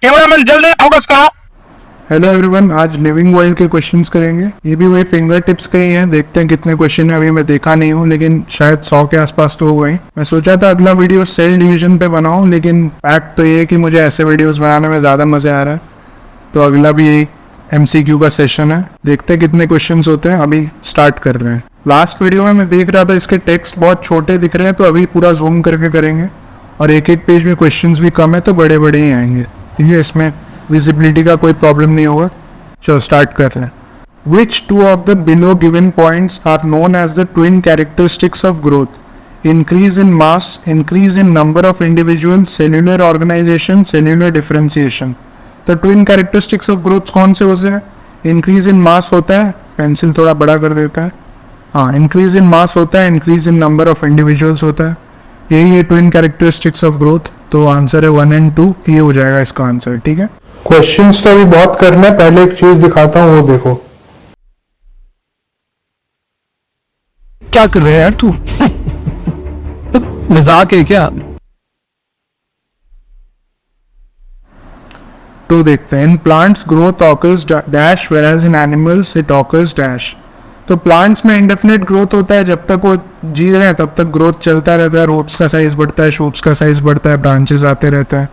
Cameraman जल्दी focus करो। Hello everyone, आज लिविंग वर्ल्ड के क्वेश्चंस करेंगे। ये भी वही फिंगर टिप्स के ही हैं। देखते हैं कितने क्वेश्चन है। अभी मैं देखा नहीं हूँ, लेकिन शायद 100 के आसपास तो हो गए। मैं सोचा था अगला वीडियो सेल डिवीजन पे बनाऊं, लेकिन फैक्ट तो ये है कि मुझे ऐसे वीडियोस बनाने में ज़्यादा मज़ा आ रहा है। तो अगला भी यही MCQ का सेशन है। देखते हैं कितने क्वेश्चन होते हैं। अभी स्टार्ट कर रहे हैं। लास्ट वीडियो में मैं देख रहा था इसके टेक्स्ट बहुत छोटे दिख रहे हैं, तो अभी पूरा जूम करके करेंगे। और एक एक पेज में क्वेश्चंस भी कम है, तो बड़े बड़े ही आएंगे। ठीक है, इसमें विजिबिलिटी का कोई प्रॉब्लम नहीं होगा। चलो स्टार्ट कर रहे हैं। Which two of the below given points are known as the twin characteristics of growth? Increase in mass, increase in number of individuals, cellular organization, cellular differentiation. तो twin characteristics of growth कौन से होते हैं? Increase in mass होता है, pencil थोड़ा बड़ा कर देता है। हाँ, increase in mass होता है, increase in number of individuals होता है। यही है twin characteristics of growth। तो आंसर है 1 और 2, ये हो जाएगा इसका आंसर। ठीक है, क्वेश्चंस तो अभी बहुत करना है। पहले एक चीज दिखाता हूँ, वो देखो। क्या कर रहे हैं यार तू? मजाक है क्या? तो देखते हैं। In plants growth occurs dash वेराज in animals it occurs dash. तो प्लांट्स में इंडेफिनिट ग्रोथ होता है, जब तक वो जी रहे हैं तब तक ग्रोथ चलता रहता है। रूट्स का साइज बढ़ता है, शूट्स का साइज बढ़ता है, ब्रांचेस आते रहते हैं।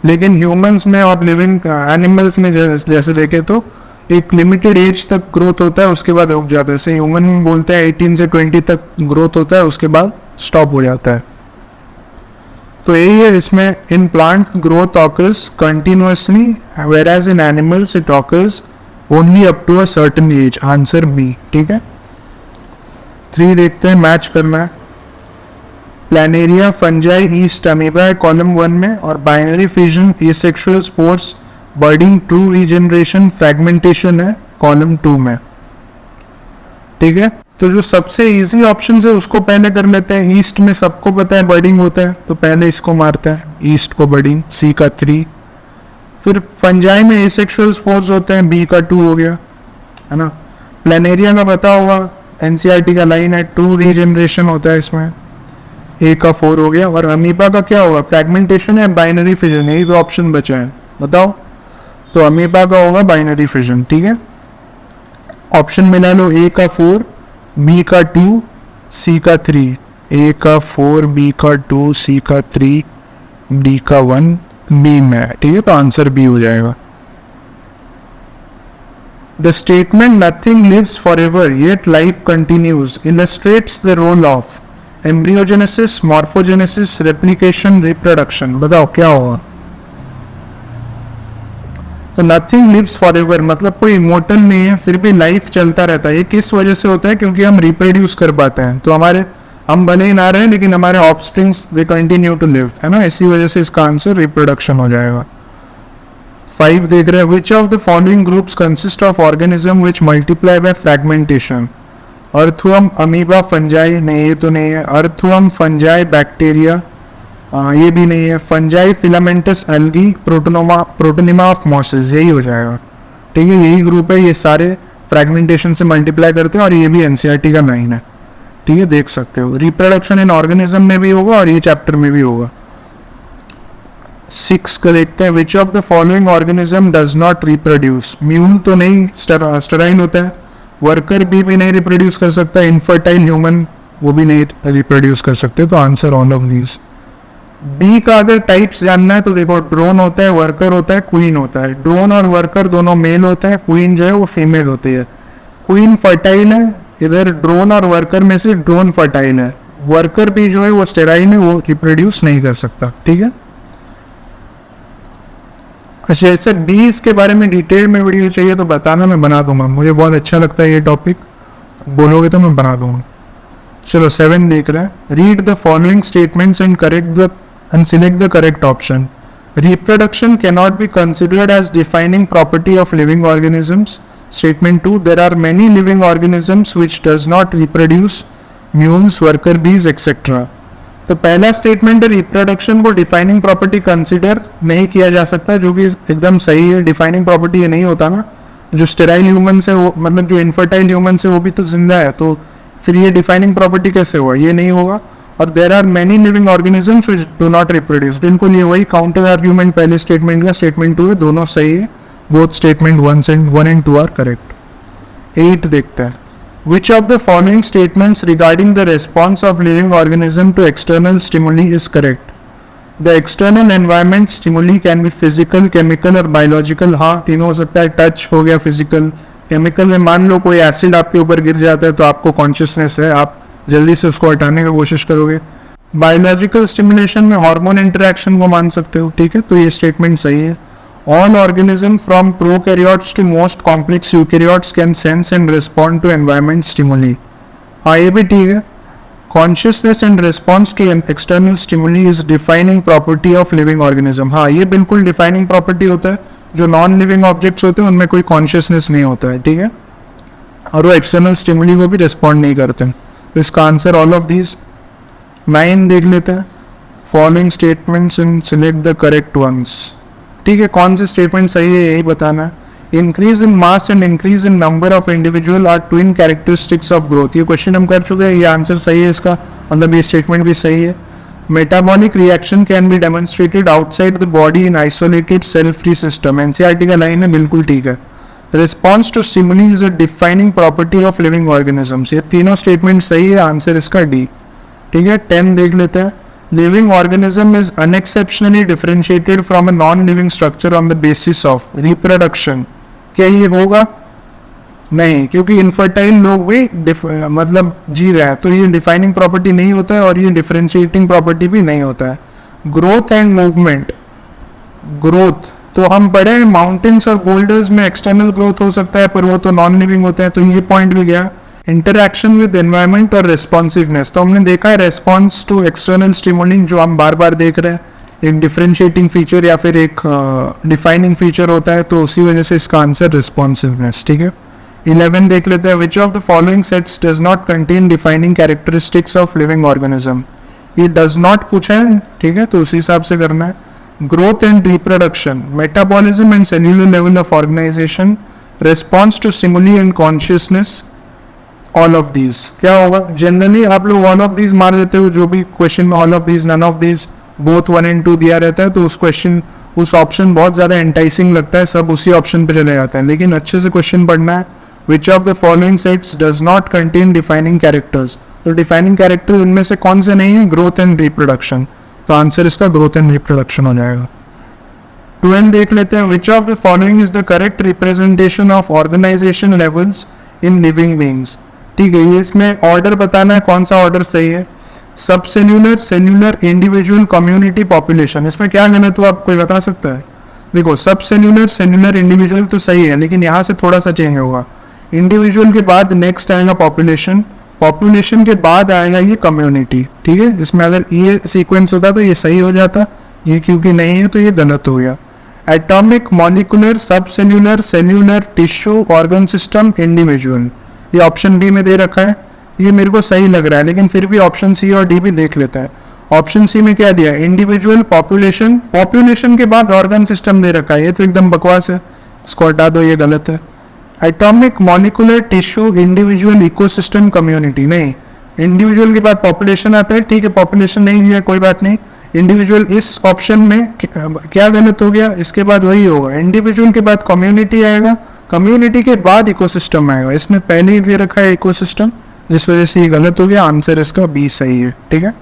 लेकिन ह्यूमंस में और लिविंग एनिमल्स में जैसे देखें तो एक लिमिटेड एज तक ग्रोथ होता है, उसके बाद रुक जाता है। जैसे ह्यूमन में बोलते हैं 18 से 20 तक ग्रोथ होता है, उसके बाद स्टॉप हो जाता है। तो यही है इसमें। In plant growth occurs continuously whereas in animals it occurs only up to a certain age. Answer B. ठीक है, 3 देखते हैं, मैच करना है। प्लानेरिया फंजाई ईस्ट अमीबा है कॉलम 1 में, और binary fission asexual spores budding true regeneration fragmentation है कॉलम 2 में। ठीक है, तो जो सबसे इजी ऑप्शन है उसको पहले कर लेते हैं। ईस्ट में सबको पता है बर्डिंग होता है, तो पहले इसको मारते हैं, ईस्ट को बर्डिंग, सी का 3। फिर फंजाई में एसेक्सुअल स्पोर्स होते हैं, बी का 2 हो गया, है ना। प्लानेरिया का पता होगा, NCERT का लाइन है, ट्रू रीजनरेशन होता है इसमें, ए का 4 हो गया। और अमीबा का क्या होगा? फ्रैगमेंटेशन है, बाइनरी फिजन, यही 2 ऑप्शन बचे हैं, बताओ। तो अमीबा का होगा बाइनरी फिजन। ठीक है, ऑप्शन मिला लो, ए का 4, बी का 2, सी का 3। ए का 4, बी का 2, सी का 3, डी का 1, बी में है। ठीक है, तो आंसर बी हो जाएगा। The statement nothing lives forever yet life continues illustrates the role of embryogenesis, morphogenesis, replication, reproduction. बताओ क्या होगा? तो नथिंग लिव्स फॉरएवर मतलब कोई इमोर्टल नहीं है, फिर भी लाइफ चलता रहता है। ये किस वजह से होता है? क्योंकि हम रिप्रोड्यूस कर पाते हैं। तो हम भले ही ना रहे, लेकिन हमारे offsprings they continue to live, है ना। इसी वजह से इसका आंसर रिप्रोडक्शन हो जाएगा। 5 देख रहे हैं। Which of the following groups consist of organism which multiply by fragmentation? Earthworm, amoeba, fungi, नहीं ये तो नहीं है। अर्थवर्म, फंजाई, बैक्टीरिया, ये भी नहीं है। Fungi, filamentous, algae, protonema of mosses, यही हो जाएगा। ठीक है, यही ग्रुप है। ये सारे फ्रैगमेंटेशन से मल्टीप्लाई करते हैं, और ये भी NCERT का लाइन है। ठीक है, देख सकते हो। रिप्रोडक्शन इन ऑर्गेनिज्म में भी होगा और ये चैप्टर में भी होगा। 6 का देखते हैं। Which of the following organism does not reproduce? Mule तो नहीं, स्टेराइन होता है। वर्कर बी भी नहीं रिप्रोड्यूस कर सकता। इनफर्टाइल ह्यूमन, वो भी नहीं रिप्रोड्यूस कर सकते। तो answer all of these. B का अगर टाइप्स जानना है तो देखो, ड्रोन होता है, वर्कर होता है, क्वीन होता है। ड्रोन और वर्कर दोनों मेल होता है, क्वीन जो है वो फीमेल होती है। क्वीन फर्टाइल है, इधर ड्रोन और वर्कर में से ड्रोन फर्टाइल है। वर्कर भी जो है वो स्टेराइन है, वो रिप्रोड्यूस नहीं कर सकता। ठीक है, अच्छा, ऐसे बीज के बारे में डिटेल में वीडियो चाहिए तो बताना, मैं बना दूंगा। मुझे बहुत अच्छा लगता है ये टॉपिक, बोलोगे तो मैं बना दूंगा। चलो 7 देख रहे हैं। Read the following statements and select the correct option. Reproduction can not be considered as defining property of living organisms. Statement 2, there are many living organisms which does not reproduce, mules, worker bees etcetera. तो पहला statement है, reproduction को defining property consider नहीं किया जा सकता, जो कि एकदम सही है। डिफाइनिंग प्रॉपर्टी ये नहीं होता ना। जो स्टेराइल ह्यूमन से, वो मतलब जो इनफर्टाइल ह्यूमन से, वो भी तो जिंदा है, तो फिर ये डिफाइनिंग प्रॉपर्टी कैसे हुआ? ये नहीं होगा। और there are many living organisms which do not reproduce. बिल्कुल ये वही काउंटर आर्ग्यूमेंट पहले स्टेटमेंट का, स्टेटमेंट 2 है, दोनों सही है, both statement 1 and 2 are correct. 8 देखते हैं, which of the following statements regarding the response of living organism to external stimuli is correct? The external environment stimuli can be physical, chemical और biological। हाँ, तीनों हो सकता है, टच हो गया फिजिकल, केमिकल में मान लो कोई एसिड आपके ऊपर गिर जाता है तो आपको कॉन्शियसनेस है, आप जल्दी से उसको हटाने की कोशिश करोगे। बायोलॉजिकल स्टिमुलेशन में हार्मोन इंटरेक्शन को मान सकते हो, ठीक है, तो ये स्टेटमेंट सही है। All organisms from prokaryotes to most complex eukaryotes can sense and respond to environment stimuli। हाँ, ये भी ठीक है। Consciousness and response to an external stimuli is defining property of living organism। हाँ, ये बिल्कुल defining property होता है। जो नॉन लिविंग ऑब्जेक्ट्स होते हैं उनमें कोई कॉन्शियसनेस नहीं होता है, ठीक है, और वो एक्सटर्नल स्टिमुली को भी रिस्पॉन्ड नहीं करते हैं। तो इसका आंसर ऑल ऑफ दीज। 9 देख लेते हैं, following statements and select the correct ones. ठीक है, कौन से स्टेटमेंट सही है यही बताना है। Increase in mass and increase in number of individual are twin characteristics of growth. ये क्वेश्चन हम कर चुके हैं, ये आंसर सही है इसका, मतलब ये स्टेटमेंट भी सही है। Metabolic reaction can be demonstrated outside the body in isolated cell free system. NCERT का लाइन है, बिल्कुल ठीक है। Response to stimuli is a defining property of living organisms. ये तीनों स्टेटमेंट सही है, आंसर इसका डी। ठीक है, 10 देख लेते हैं। Living organism is unexceptionally differentiated from a non living structure on the basis of reproduction. क्या ये होगा? नहीं, क्योंकि इनफर्टाइल लोग भी मतलब जी रहे हैं, तो ये डिफाइनिंग प्रॉपर्टी नहीं होता है और ये डिफरेंशिएटिंग प्रॉपर्टी भी नहीं होता है। ग्रोथ एंड मूवमेंट, ग्रोथ तो हम पढ़े हैं माउंटेन्स और बोल्डर्स में एक्सटर्नल ग्रोथ हो सकता है, पर वो तो नॉन लिविंग होते हैं, तो ये पॉइंट भी गया। इंटरैक्शन विद एनवायरनमेंट और रेस्पॉन्सिवनेस, तो हमने देखा है रेस्पॉन्स टू एक्सटर्नल स्टिमुलिंग जो हम बार बार देख रहे हैं, एक डिफरेंशिएटिंग फीचर या फिर एक डिफाइनिंग फीचर होता है, तो उसी वजह से इसका आंसर रिस्पॉन्सिवनेस। ठीक है, 11 देख लेते हैं। Which of the following sets does not contain defining characteristics of living organism. ये डज नॉट पूछा है, ठीक है, तो उसी हिसाब से करना है। Growth and reproduction, metabolism and cellular level of organisation, response to stimuli and consciousness, all of these. क्या होगा? जनरली आप लोग ऑल ऑफ दीज मार देते हो, जो भी क्वेश्चन में all of these, none of these, both 1 and 2 दिया रहता है, तो उस क्वेश्चन उस ऑप्शन बहुत ज़्यादा एंटाइसिंग लगता है, सब उसी ऑप्शन पे चले जाते हैं। लेकिन अच्छे से क्वेश्चन पढ़ना है। Which of the following sets does not contain defining characters, तो डिफाइनिंग कैरेक्टर इनमें से कौन से नहीं है? ग्रोथ एंड रिप्रोडक्शन, तो आंसर इसका ग्रोथ एंड रिप्रोडक्शन हो जाएगा। 12 देख लेते हैं। Which of the following is the correct representation of organisation levels in living beings. ठीक है, ये इसमें ऑर्डर बताना है, कौन सा ऑर्डर सही है। सब cellular, cellular, individual, community, population, इसमें क्या गलत हुआ आप कोई बता सकता है? देखो, सब सेल्यूलर, सेल्यूलर, इंडिविजुअल तो सही है, लेकिन यहाँ से थोड़ा सा चेंज होगा। इंडिविजुअल के बाद नेक्स्ट आएगा पॉपुलेशन, पॉपुलेशन के बाद आएगा ये कम्युनिटी। ठीक है, इसमें अगर ये सीक्वेंस होता तो ये सही हो जाता, ये क्योंकि नहीं है तो ये गलत हो गया। एटॉमिक, मॉलिकुलर, सब cellular, cellular, tissue, organ system, individual, ये ऑप्शन बी में दे रखा है, ये मेरे को सही लग रहा है, लेकिन फिर भी ऑप्शन सी और डी भी देख लेता है। ऑप्शन सी में क्या दिया? इंडिविजुअल, पॉपुलेशन, पॉपुलेशन के बाद ऑर्गन सिस्टम दे रखा है, ये तो एकदम बकवास है, इसको हटा दो, ये गलत है। Atomic, molecular, tissue, individual, ecosystem, community, नहीं, इंडिविजुअल के बाद पॉपुलेशन आता है, ठीक है, पॉपुलेशन नहीं दिया, कोई बात नहीं। इंडिविजुअल इस ऑप्शन में क्या गलत हो गया? इसके बाद वही होगा, इंडिविजुअल के बाद कम्युनिटी आएगा, कम्युनिटी के बाद इकोसिस्टम आएगा, इसमें पहले ही दे रखा है इकोसिस्टम, जिस वजह से ये गलत हो गया, आंसर इसका बी सही है। ठीक है,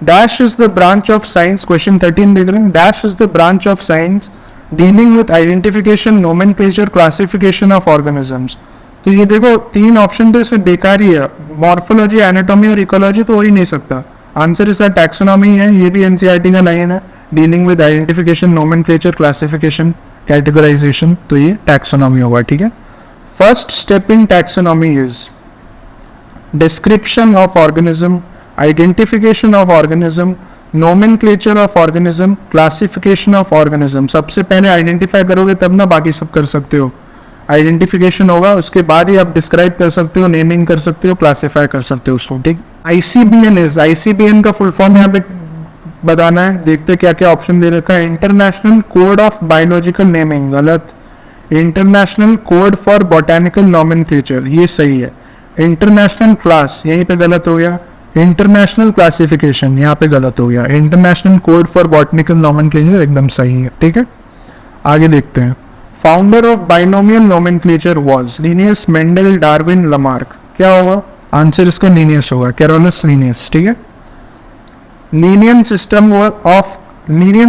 dash is the branch of science, question 13 देख रहे हैं। Dash is the branch of science dealing with identification, nomenclature, classification of organisms. तो ये देखो, 3 ऑप्शन तो इसमें बेकार ही है, मॉर्फोलॉजी, एनाटॉमी और इकोलॉजी तो हो ही नहीं सकता। आंसर इसका टैक्सोनॉमी है, ये भी एनसीईआरटी का लाइन है, dealing with identification, nomenclature, classification, categorisation, तो ये टैक्सोनॉमी होगा। ठीक है, first step in taxonomy is description of organism, identification of organism, nomenclature of organism, classification of organism. सबसे पहले आइडेंटिफाई करोगे तब ना बाकी सब कर सकते हो। आइडेंटिफिकेशन होगा, उसके बाद ही आप डिस्क्राइब कर सकते हो, नेमिंग कर सकते हो, क्लासिफाई कर सकते हो उसको। ठीक, आईसीबीएन इज, आईसीबीएन का फुल फॉर्म यहाँ पे बताना है, देखते क्या क्या ऑप्शन दे रखा है। International code of biological naming, गलत। International code for botanical nomenclature, ये सही है। इंटरनेशनल क्लास, यहीं पे गलत हो गया। इंटरनेशनल क्लासिफिकेशन यहाँ पे गलत हो गया, international code for botanical nomenclature एकदम सही है, ठीक है। आगे देखते हैं। Founder of binomial nomenclature was Linnaeus, Mendel, Darwin, Lamarck. क्या होगा आंसर इसका? लिनियस होगा, कैरोलस लिनियस, ठीक है। Linnaean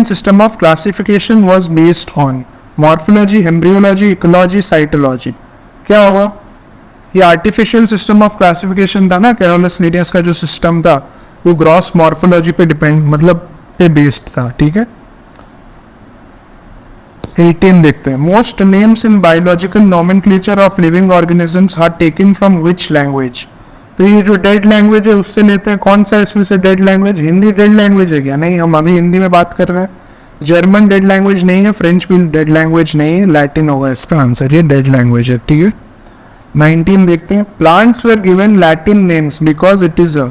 system of classification was based on morphology, embryology, ecology, cytology. क्या होगा? ये आर्टिफिशियल सिस्टम ऑफ क्लासिफिकेशन था ना, कैरोलस लिनियस का जो सिस्टम था वो ग्रॉस मॉर्फोलॉजी पे डिपेंड मतलब पे बेस्ड था, ठीक है। 18 देखते हैं। Most names in biological nomenclature of living organisms are taken from which language? तो ये जो डेड लैंग्वेज है उससे लेते हैं। कौन सा इसमें से dead language? Hindi dead language है क्या? नहीं, हम अभी हिंदी में बात कर रहे हैं। जर्मन डेड लैंग्वेज नहीं है, फ्रेंच भी डेड लैंग्वेज नहीं है, लैटिन होगा इसका आंसर, ये डेड लैंग्वेज है, ठीक है। 19 देखते हैं। Plants were given Latin names because it is a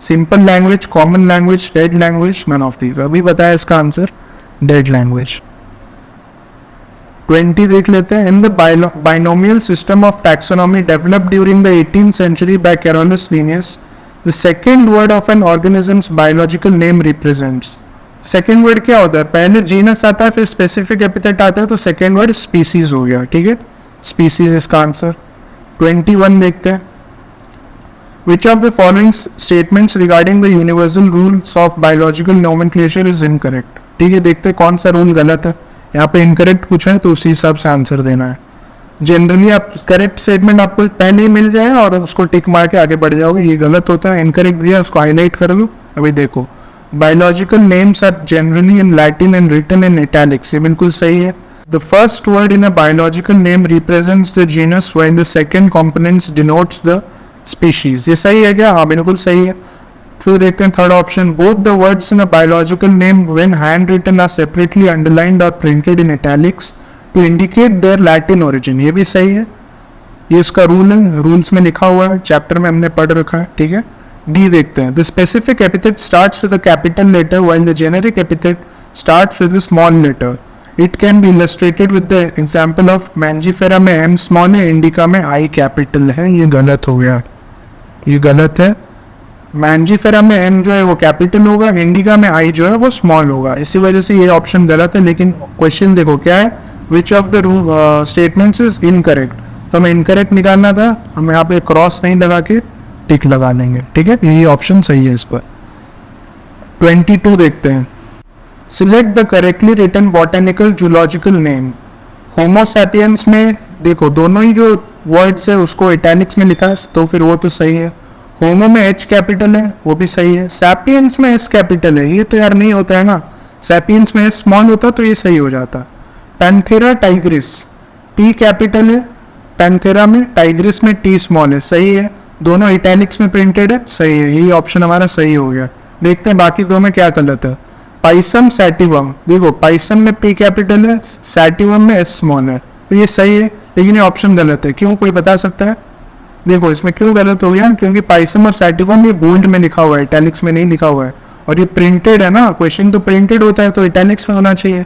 simple language, common language, dead language, none of these. अभी बताया इसका आंसर डेड लैंग्वेज। 20 देख लेते हैं। In the binomial system of taxonomy developed during the 18th century by Carolus Linnaeus, the second word of an organism's biological name represents. Second word क्या होता है? पहले जीनस आता है, फिर स्पेसिफिक एपिथेट आता है, तो सेकेंड वर्ड स्पीसीज हो गया, ठीक है। स्पीसीज इसका आंसर। 21 देखते हैं। Which of the following statements regarding the universal rules of biological nomenclature is incorrect? ठीक है, देखते हैं कौन सा रूल गलत है। यहाँ पे इनकरेक्ट पूछा है तो उसी हिसाब से आंसर देना है। जनरली आप करेक्ट स्टेटमेंट आपको पहले ही मिल जाए और उसको टिक मार के आगे बढ़ जाओगे, ये गलत होता है। इनकरेक्ट दिया उसको हाईलाइट कर दो। अभी देखो, biological names are generally in Latin and written in italics, ये बिल्कुल सही है। The first word in a biological name represents the genus when the second component denotes the species. ये सही है क्या? हाँ बिल्कुल सही है। फिर देखते हैं third option. Both the words in a biological name when hand written are separately underlined और printed in italics to indicate their Latin origin. ये भी सही है, ये इसका रूल है, रूल्स में लिखा हुआ है, चैप्टर में हमने पढ़ रखा है, ठीक है। डी देखते हैं। The specific epithet starts with a capital letter while the generic epithet starts with a small letter. It can be illustrated with the example of Mangifera में एम स्मॉल है, इंडिका में आई कैपिटल है। ये गलत हो गया, ये गलत है। मैंजीफेरा में एम जो है वो कैपिटल होगा, इंडिका में आई जो है वो स्मॉल होगा, इसी वजह से ये ऑप्शन गलत है। लेकिन क्वेश्चन देखो क्या है, which of the statements is incorrect, तो हमें इनकरेक्ट निकालना था, हम यहाँ पे क्रॉस नहीं लगा के टिक लगा लेंगे, ठीक है। यही ऑप्शन सही है इस पर। 22 देखते हैं। Select the correctly written botanical zoological name. Homo sapiens में देखो दोनों ही जो वर्ड्स है उसको इटैलिक्स में लिखा है, तो फिर वो तो सही है। होमो में एच कैपिटल है, वो भी सही है। सैपियंस में एस कैपिटल है, ये तो यार नहीं होता है ना, सैपियंस में एस स्मॉल होता तो ये सही हो जाता। पैंथेरा टाइग्रिस, टी कैपिटल है पैंथेरा में, टाइग्रिस में टी स्मॉल है, सही है। दोनों इटैलिक्स में प्रिंटेड है, सही है, यही ऑप्शन हमारा सही हो गया। देखते हैं बाकी दो में क्या गलत है। पाइसम सैटिवम, देखो पाइसम में पी कैपिटल है, सैटिवम में एस स्मॉल है, तो ये सही है, लेकिन ये ऑप्शन गलत है। क्यों, कोई बता सकता है? देखो इसमें क्यों गलत हो गया, क्योंकि पाइसम और सैटिवम ये बोल्ड में लिखा हुआ है, इटैलिक्स में नहीं लिखा हुआ है, और ये प्रिंटेड है ना, क्वेश्चन तो प्रिंटेड होता है तो इटैलिक्स में होना चाहिए,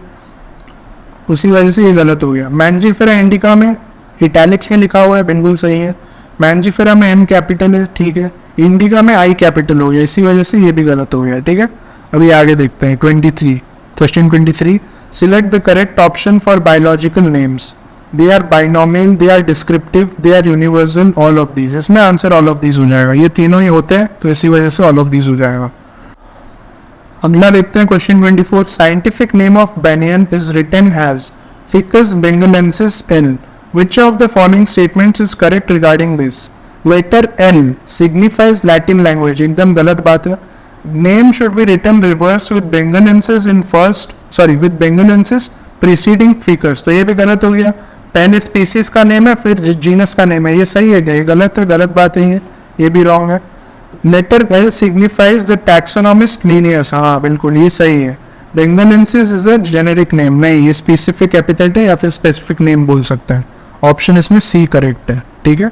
उसी वजह से ये गलत हो गया। मैंजीफेरा इंडिका में इटैलिक्स में लिखा हुआ है, बिल्कुल सही है। मैंजीफेरा में एम कैपिटल है, ठीक है। इंडिका में आई कैपिटल हो गया, इसी वजह से ये भी गलत हो गया, ठीक है। अभी आगे देखते हैं 23, question 23। Select the correct option for biological names. They are binomial, they are descriptive, they are universal, all of these. इसमें आंसर ऑल ऑफ दीज हो जाएगा, ये तीनों ही होते हैं तो इसी वजह से ऑल ऑफ दीज हो जाएगा। अगला देखते हैं question 24। Scientific name of banyan is written as Ficus benghalensis L. Which of the following statements is correct regarding this? Letter L signifies Latin language, एकदम गलत बात है। Name should be written reverse with bengalensis in first, with bengalensis preceding ficus, तो ये भी गलत हो गया। पहले स्पीसीज का नेम है फिर जीनस का नेम है, ये सही है क्या? ये गलत है, गलत बात है ये भी रॉन्ग है। Letter L signifies the taxonomist Linnaeus, हाँ बिल्कुल ये सही है। Benghalensis is a generic name, नहीं ये स्पेसिफिक एपिथेट है या फिर स्पेसिफिक नेम बोल सकते हैं। ऑप्शन इसमें सी करेक्ट है, ठीक है।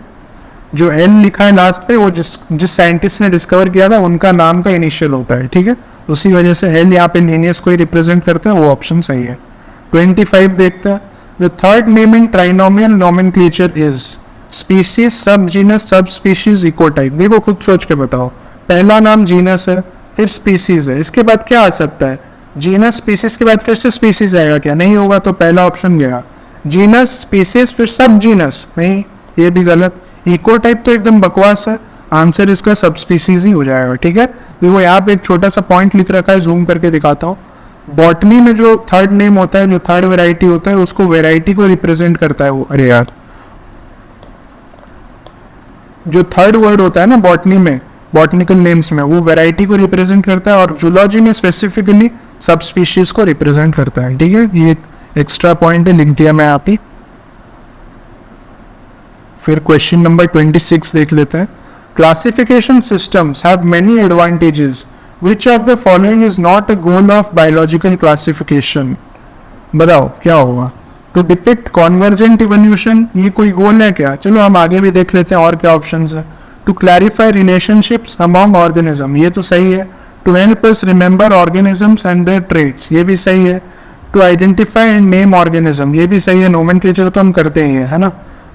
जो एल लिखा है लास्ट पे वो जिस साइंटिस्ट ने डिस्कवर किया था उनका नाम का इनिशियल होता है, ठीक है, उसी वजह से एल यहाँ पे लिनियस को ही रिप्रेजेंट करता है, वो ऑप्शन सही है। 25 देखते हैं। The third name in trinomial nomenclature is species, सब जीनस, सब स्पीशीज, इकोटाइप। देखो खुद सोच के बताओ, पहला नाम जीनस है, फिर स्पीसीज है, इसके बाद क्या आ सकता है? जीनस स्पीसीज के बाद फिर से स्पीसीज आएगा क्या? नहीं होगा, तो पहला ऑप्शन गया। जीनस स्पीसीज फिर सब जीनस, नहीं, ये भी गलत। इको टाइप तो एकदम बकवास है, आंसर इसका सब स्पीसीज ही हो जाएगा। ठीक है, देखो यहाँ पे एक छोटा सा पॉइंट लिख रखा है, जूम करके दिखाता हूँ। बॉटनी में जो थर्ड नेम होता है, जो थर्ड वेराइटी होता है, उसको वेराइटी को रिप्रेजेंट करता है वो। अरे यार, जो थर्ड वर्ड होता है ना बॉटनी में, बॉटनिकल नेम्स में, वो वैरायटी को रिप्रेजेंट करता है, और जूलॉजी में स्पेसिफिकली सब स्पीशीज को रिप्रेजेंट करता है। ठीक है, ये एक्स्ट्रा पॉइंट है, लिख दिया मैं आप ही। फिर क्वेश्चन नंबर 26 देख लेते हैं। Classification systems have many advantages, which of the following is not a goal of biological classification? बताओ क्या होगा? टू डिपिक्ट कॉन्वर्जेंट इवोल्यूशन, ये कोई गोल है क्या? चलो हम आगे भी देख लेते हैं और क्या ऑप्शंस है। To clarify relationships among organism, ये तो सही है। To help us remember organisms and their traits, ये भी सही है। To identify and name organism, ये भी सही है। नोमेनक्लेचर तो हम करते ही है ना।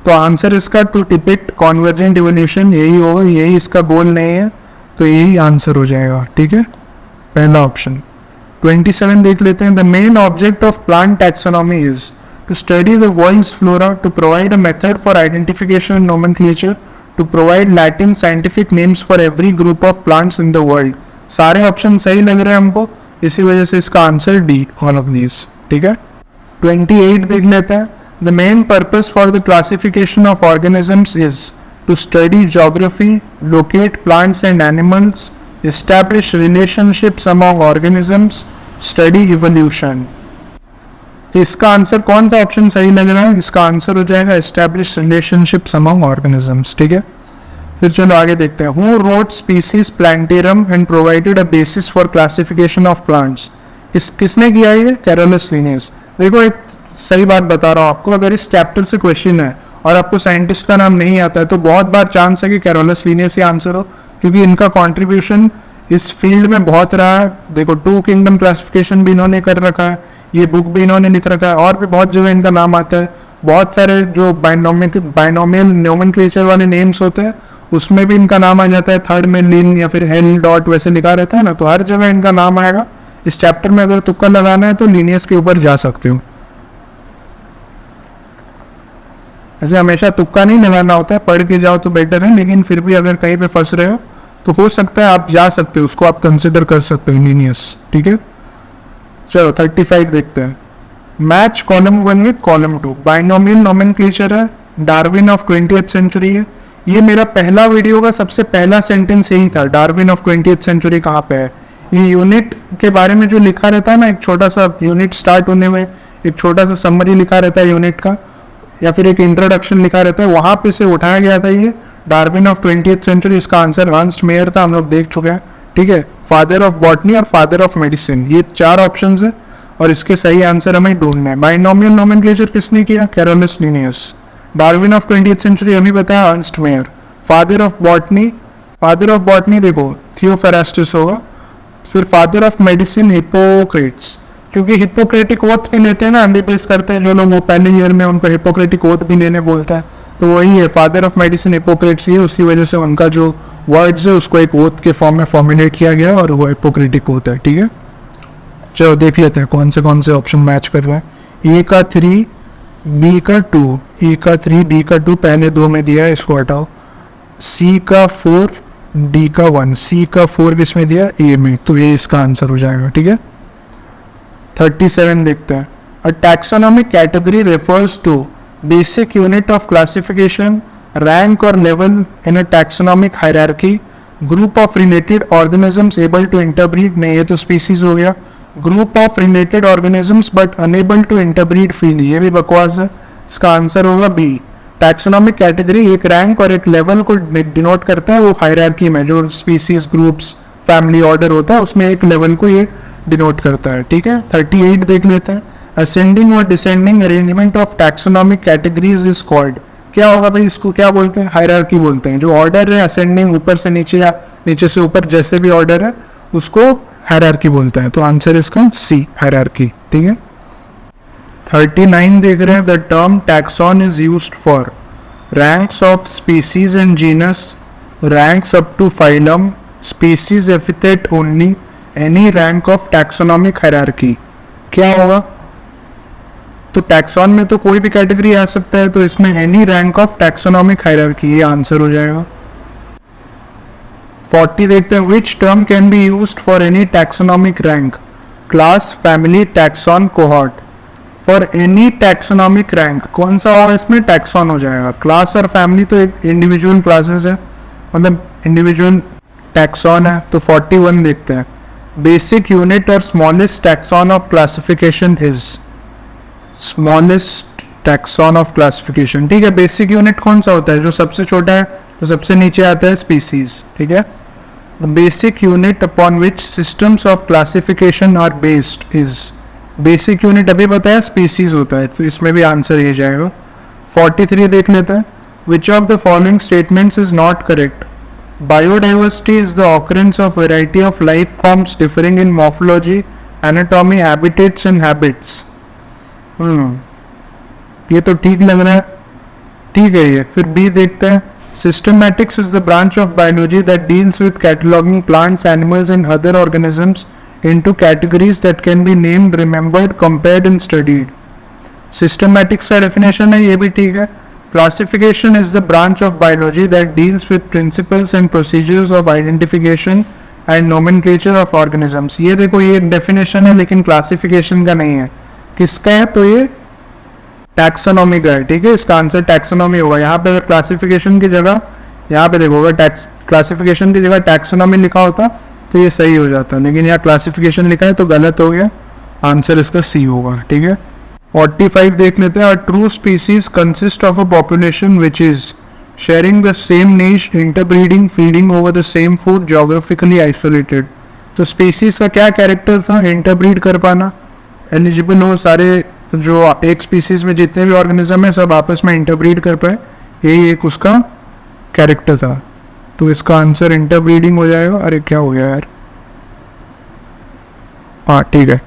तो आंसर इसका टू डिपिक्ट कॉन्वर्जेंट इवोल्यूशन यही होगा, यही इसका गोल नहीं है, तो यही आंसर हो जाएगा। ठीक है, पहला ऑप्शन। 27 देख लेते हैं। The main object of plant taxonomy is to study the world's flora, to provide a method for identification and nomenclature, to provide Latin scientific names for every group of plants in the world। सारे option सही लग रहे हैं हमको, इसी वजह से इसका answer D, all of these. ठीक है, 28 देख लेते हैं। The main purpose for the classification of organisms is to study geography, locate plants and animals, establish relationships among organisms, study evolution. तो इसका आंसर कौन सा ऑप्शन सही लग रहा है? इसका आंसर हो जाएगा एस्टैब्लिश रिलेशनशिप्स अमंग ऑर्गेनिजम्स। ठीक है, फिर चलो आगे देखते हैं। Who wrote species plantarum and provided a basis for classification of plants? किसने किया ये? Carolus Linnaeus. देखो एक सही बात बता रहा हूँ आपको, अगर इस चैप्टर से क्वेश्चन है और आपको साइंटिस्ट का नाम नहीं आता है, तो बहुत बार चांस है कि कैरोलस लिनियस ही आंसर हो, क्योंकि इनका कॉन्ट्रीब्यूशन इस फील्ड में बहुत रहा है। देखो टू किंगडम क्लासिफिकेशन भी इन्होंने कर रखा है, ये बुक भी इन्होंने लिख रखा है, और भी बहुत जगह इनका नाम आता है। बहुत सारे जो बाइनोमियल नोमेनक्लेचर वाले नेम्स होते हैं, उसमें भी इनका नाम आ जाता है। थर्ड में लिन या फिर हेल डॉट वैसे लिखा रहता है ना, तो हर जगह इनका नाम आएगा। इस चैप्टर में अगर तुक्का लगाना है तो लीनियस के ऊपर जा सकते हो। ऐसे हमेशा तुक्का नहीं लगाना होता है, पढ़ के जाओ तो बेटर है, लेकिन फिर भी अगर कहीं पे फंस रहे हो तो हो सकता है आप जा सकते हो, उसको आप कंसिडर कर सकते हो लीनियस। ठीक है, चलो 35 देखते हैं। Match column 1 with column 2, binomial nomenclature है, डार्विन ऑफ 20th सेंचुरी है। ये मेरा पहला वीडियो का सबसे पहला सेंटेंस यही था, डार्विन ऑफ 20th सेंचुरी कहाँ पे है। ये यूनिट के बारे में जो लिखा रहता है ना, एक छोटा सा यूनिट स्टार्ट होने में एक छोटा सा समरी लिखा रहता है यूनिट का, या फिर एक इंट्रोडक्शन लिखा रहता है, वहां पे से उठाया गया था ये डार्विन ऑफ 20th सेंचुरी। इसका आंसर अर्नस्ट मेयर था, हम लोग देख चुके हैं। ठीक है, फादर ऑफ बॉटनी और फादर ऑफ मेडिसिन, ये 4 ऑप्शंस है, और इसके सही आंसर हमें ढूंढना है। बाइनोमियल नोमेनक्लेचर किसने किया? Carolus Linnaeus. Darwin of 20th century अभी बताया, Ernst Mayr. Father of botany देखो थियोफेरास्टिस होगा। फिर फादर ऑफ मेडिसिन हिप्पोक्रेट्स, क्योंकि हिप्पोक्रेटिक ओथ भी लेते हैं ना, एमबीबीएस करते हैं जो लोग, वो पहले ईयर में उनको हिप्पोक्रेटिक ओथ भी लेने बोलता है, तो वही है फादर ऑफ मेडिसिन हिप्पोक्रेट्स ही है। उसी वजह से उनका जो वर्ड्स है उसको एक ओथ के फॉर्म में फॉर्मुलेट किया गया, और वो हिप्पोक्रेटिक ओथ है। ठीक है, चलो देख लेते हैं कौन से ऑप्शन मैच कर रहे हैं। ए का 3, बी का 2, ए का 3, बी का 2, पहले 2 में दिया है, इसको हटाओ। सी का 4, डी का 1, सी का 4 किस में दिया? ए में, तो ये इसका आंसर हो जाएगा। ठीक है, 37 देखते हैं। A taxonomic category refers to basic unit of classification, rank और level in a taxonomic hierarchy, group of related organisms able to interbreed, नहीं ये तो स्पीसीज हो गया। Group of related organisms but unable to interbreed freely, ये भी बकवास है। इसका आंसर होगा बी। टैक्सोनॉमिक कैटेगरी एक रैंक और एक लेवल को डिनोट करता है, वो हायरार्की में जो स्पीसीज, ग्रुप्स, फैमिली ऑर्डर होता है, उसमें एक लेवल को ये डिनोट करता है। ठीक है, 38 देख लेते हैं। असेंडिंग और descending arrangement of taxonomic categories is called, क्या होगा भाई? इसको क्या बोलते हैं? हायरार्की बोलते हैं। जो ऑर्डर है असेंडिंग, ऊपर से नीचे या नीचे से ऊपर, जैसे भी ऑर्डर है, उसको हायरार्की बोलते हैं। तो आंसर इसका सी, हायरार्की। ठीक है, 39 देख रहे हैं। The term taxon is used for ranks of species and genus, ranks up to phylum, species epithet only any rank of taxonomic hierarchy, क्या होगा? तो टैक्सॉन में तो कोई भी कैटेगरी आ सकता है, तो इसमें any rank of taxonomic hierarchy ये आंसर हो जाएगा। 40 देखते हैं, which term can be used for any taxonomic rank? Class, family, taxon, cohort. For any taxonomic rank कौन सा होगा? इसमें टैक्सॉन हो जाएगा। क्लास और फैमिली तो एक इंडिविजुअल क्लासेस है, मतलब इंडिविजुअल टैक्सॉन है। तो 41 देखते हैं, बेसिक यूनिट और smallest taxon of classification is, smallest taxon of classification, ठीक है। बेसिक यूनिट कौन सा होता है? जो सबसे छोटा है, तो सबसे नीचे आता है स्पीसीज, ठीक है। The basic unit upon which systems of classification are based is, basic unit अभी बताया स्पीसीज होता है, तो इसमें भी आंसर ये जाएगा। 43 देख लेते हैं, which of the following statements is not correct? Biodiversity is the occurrence of variety of life forms differing in morphology, anatomy, habitats and habits. ये तो ठीक लग रहा है, ठीक है ये। फिर बी देखते हैं, Systematics is the branch of biology that deals with cataloging plants, animals and other organisms into categories that can be named, remembered, compared and studied. Systematics का definition है, ये भी ठीक है। Classification is the branch of biology that deals with principles and procedures of identification and nomenclature of organisms. ये देखो, ये definition है लेकिन classification का नहीं है। किसका है? तो ये टैक्सोनॉमी का है, ठीक है। इसका आंसर टैक्सोनॉमी होगा। यहाँ पे अगर क्लासिफिकेशन की जगह, यहाँ पे देखो, अगर क्लासिफिकेशन की जगह टैक्सोनॉमी लिखा होता तो ये सही हो जाता, लेकिन यहाँ क्लासिफिकेशन लिखा है तो गलत हो गया। आंसर इसका सी होगा, ठीक है। 45 देख लेते हैं, true species consist of a population which is sharing the same niche, interbreeding, feeding over the same food, geographically isolated. तो स्पीसीज का क्या कैरेक्टर था? इंटरब्रीड कर पाना, एलिजिबल हो, सारे जो एक स्पीसीज में जितने भी ऑर्गेनिज्म है सब आपस में इंटरब्रीड कर पाए, यही एक उसका कैरेक्टर था। तो इसका आंसर इंटरब्रीडिंग हो जाएगा। अरे क्या हो गया यार, हाँ ठीक है।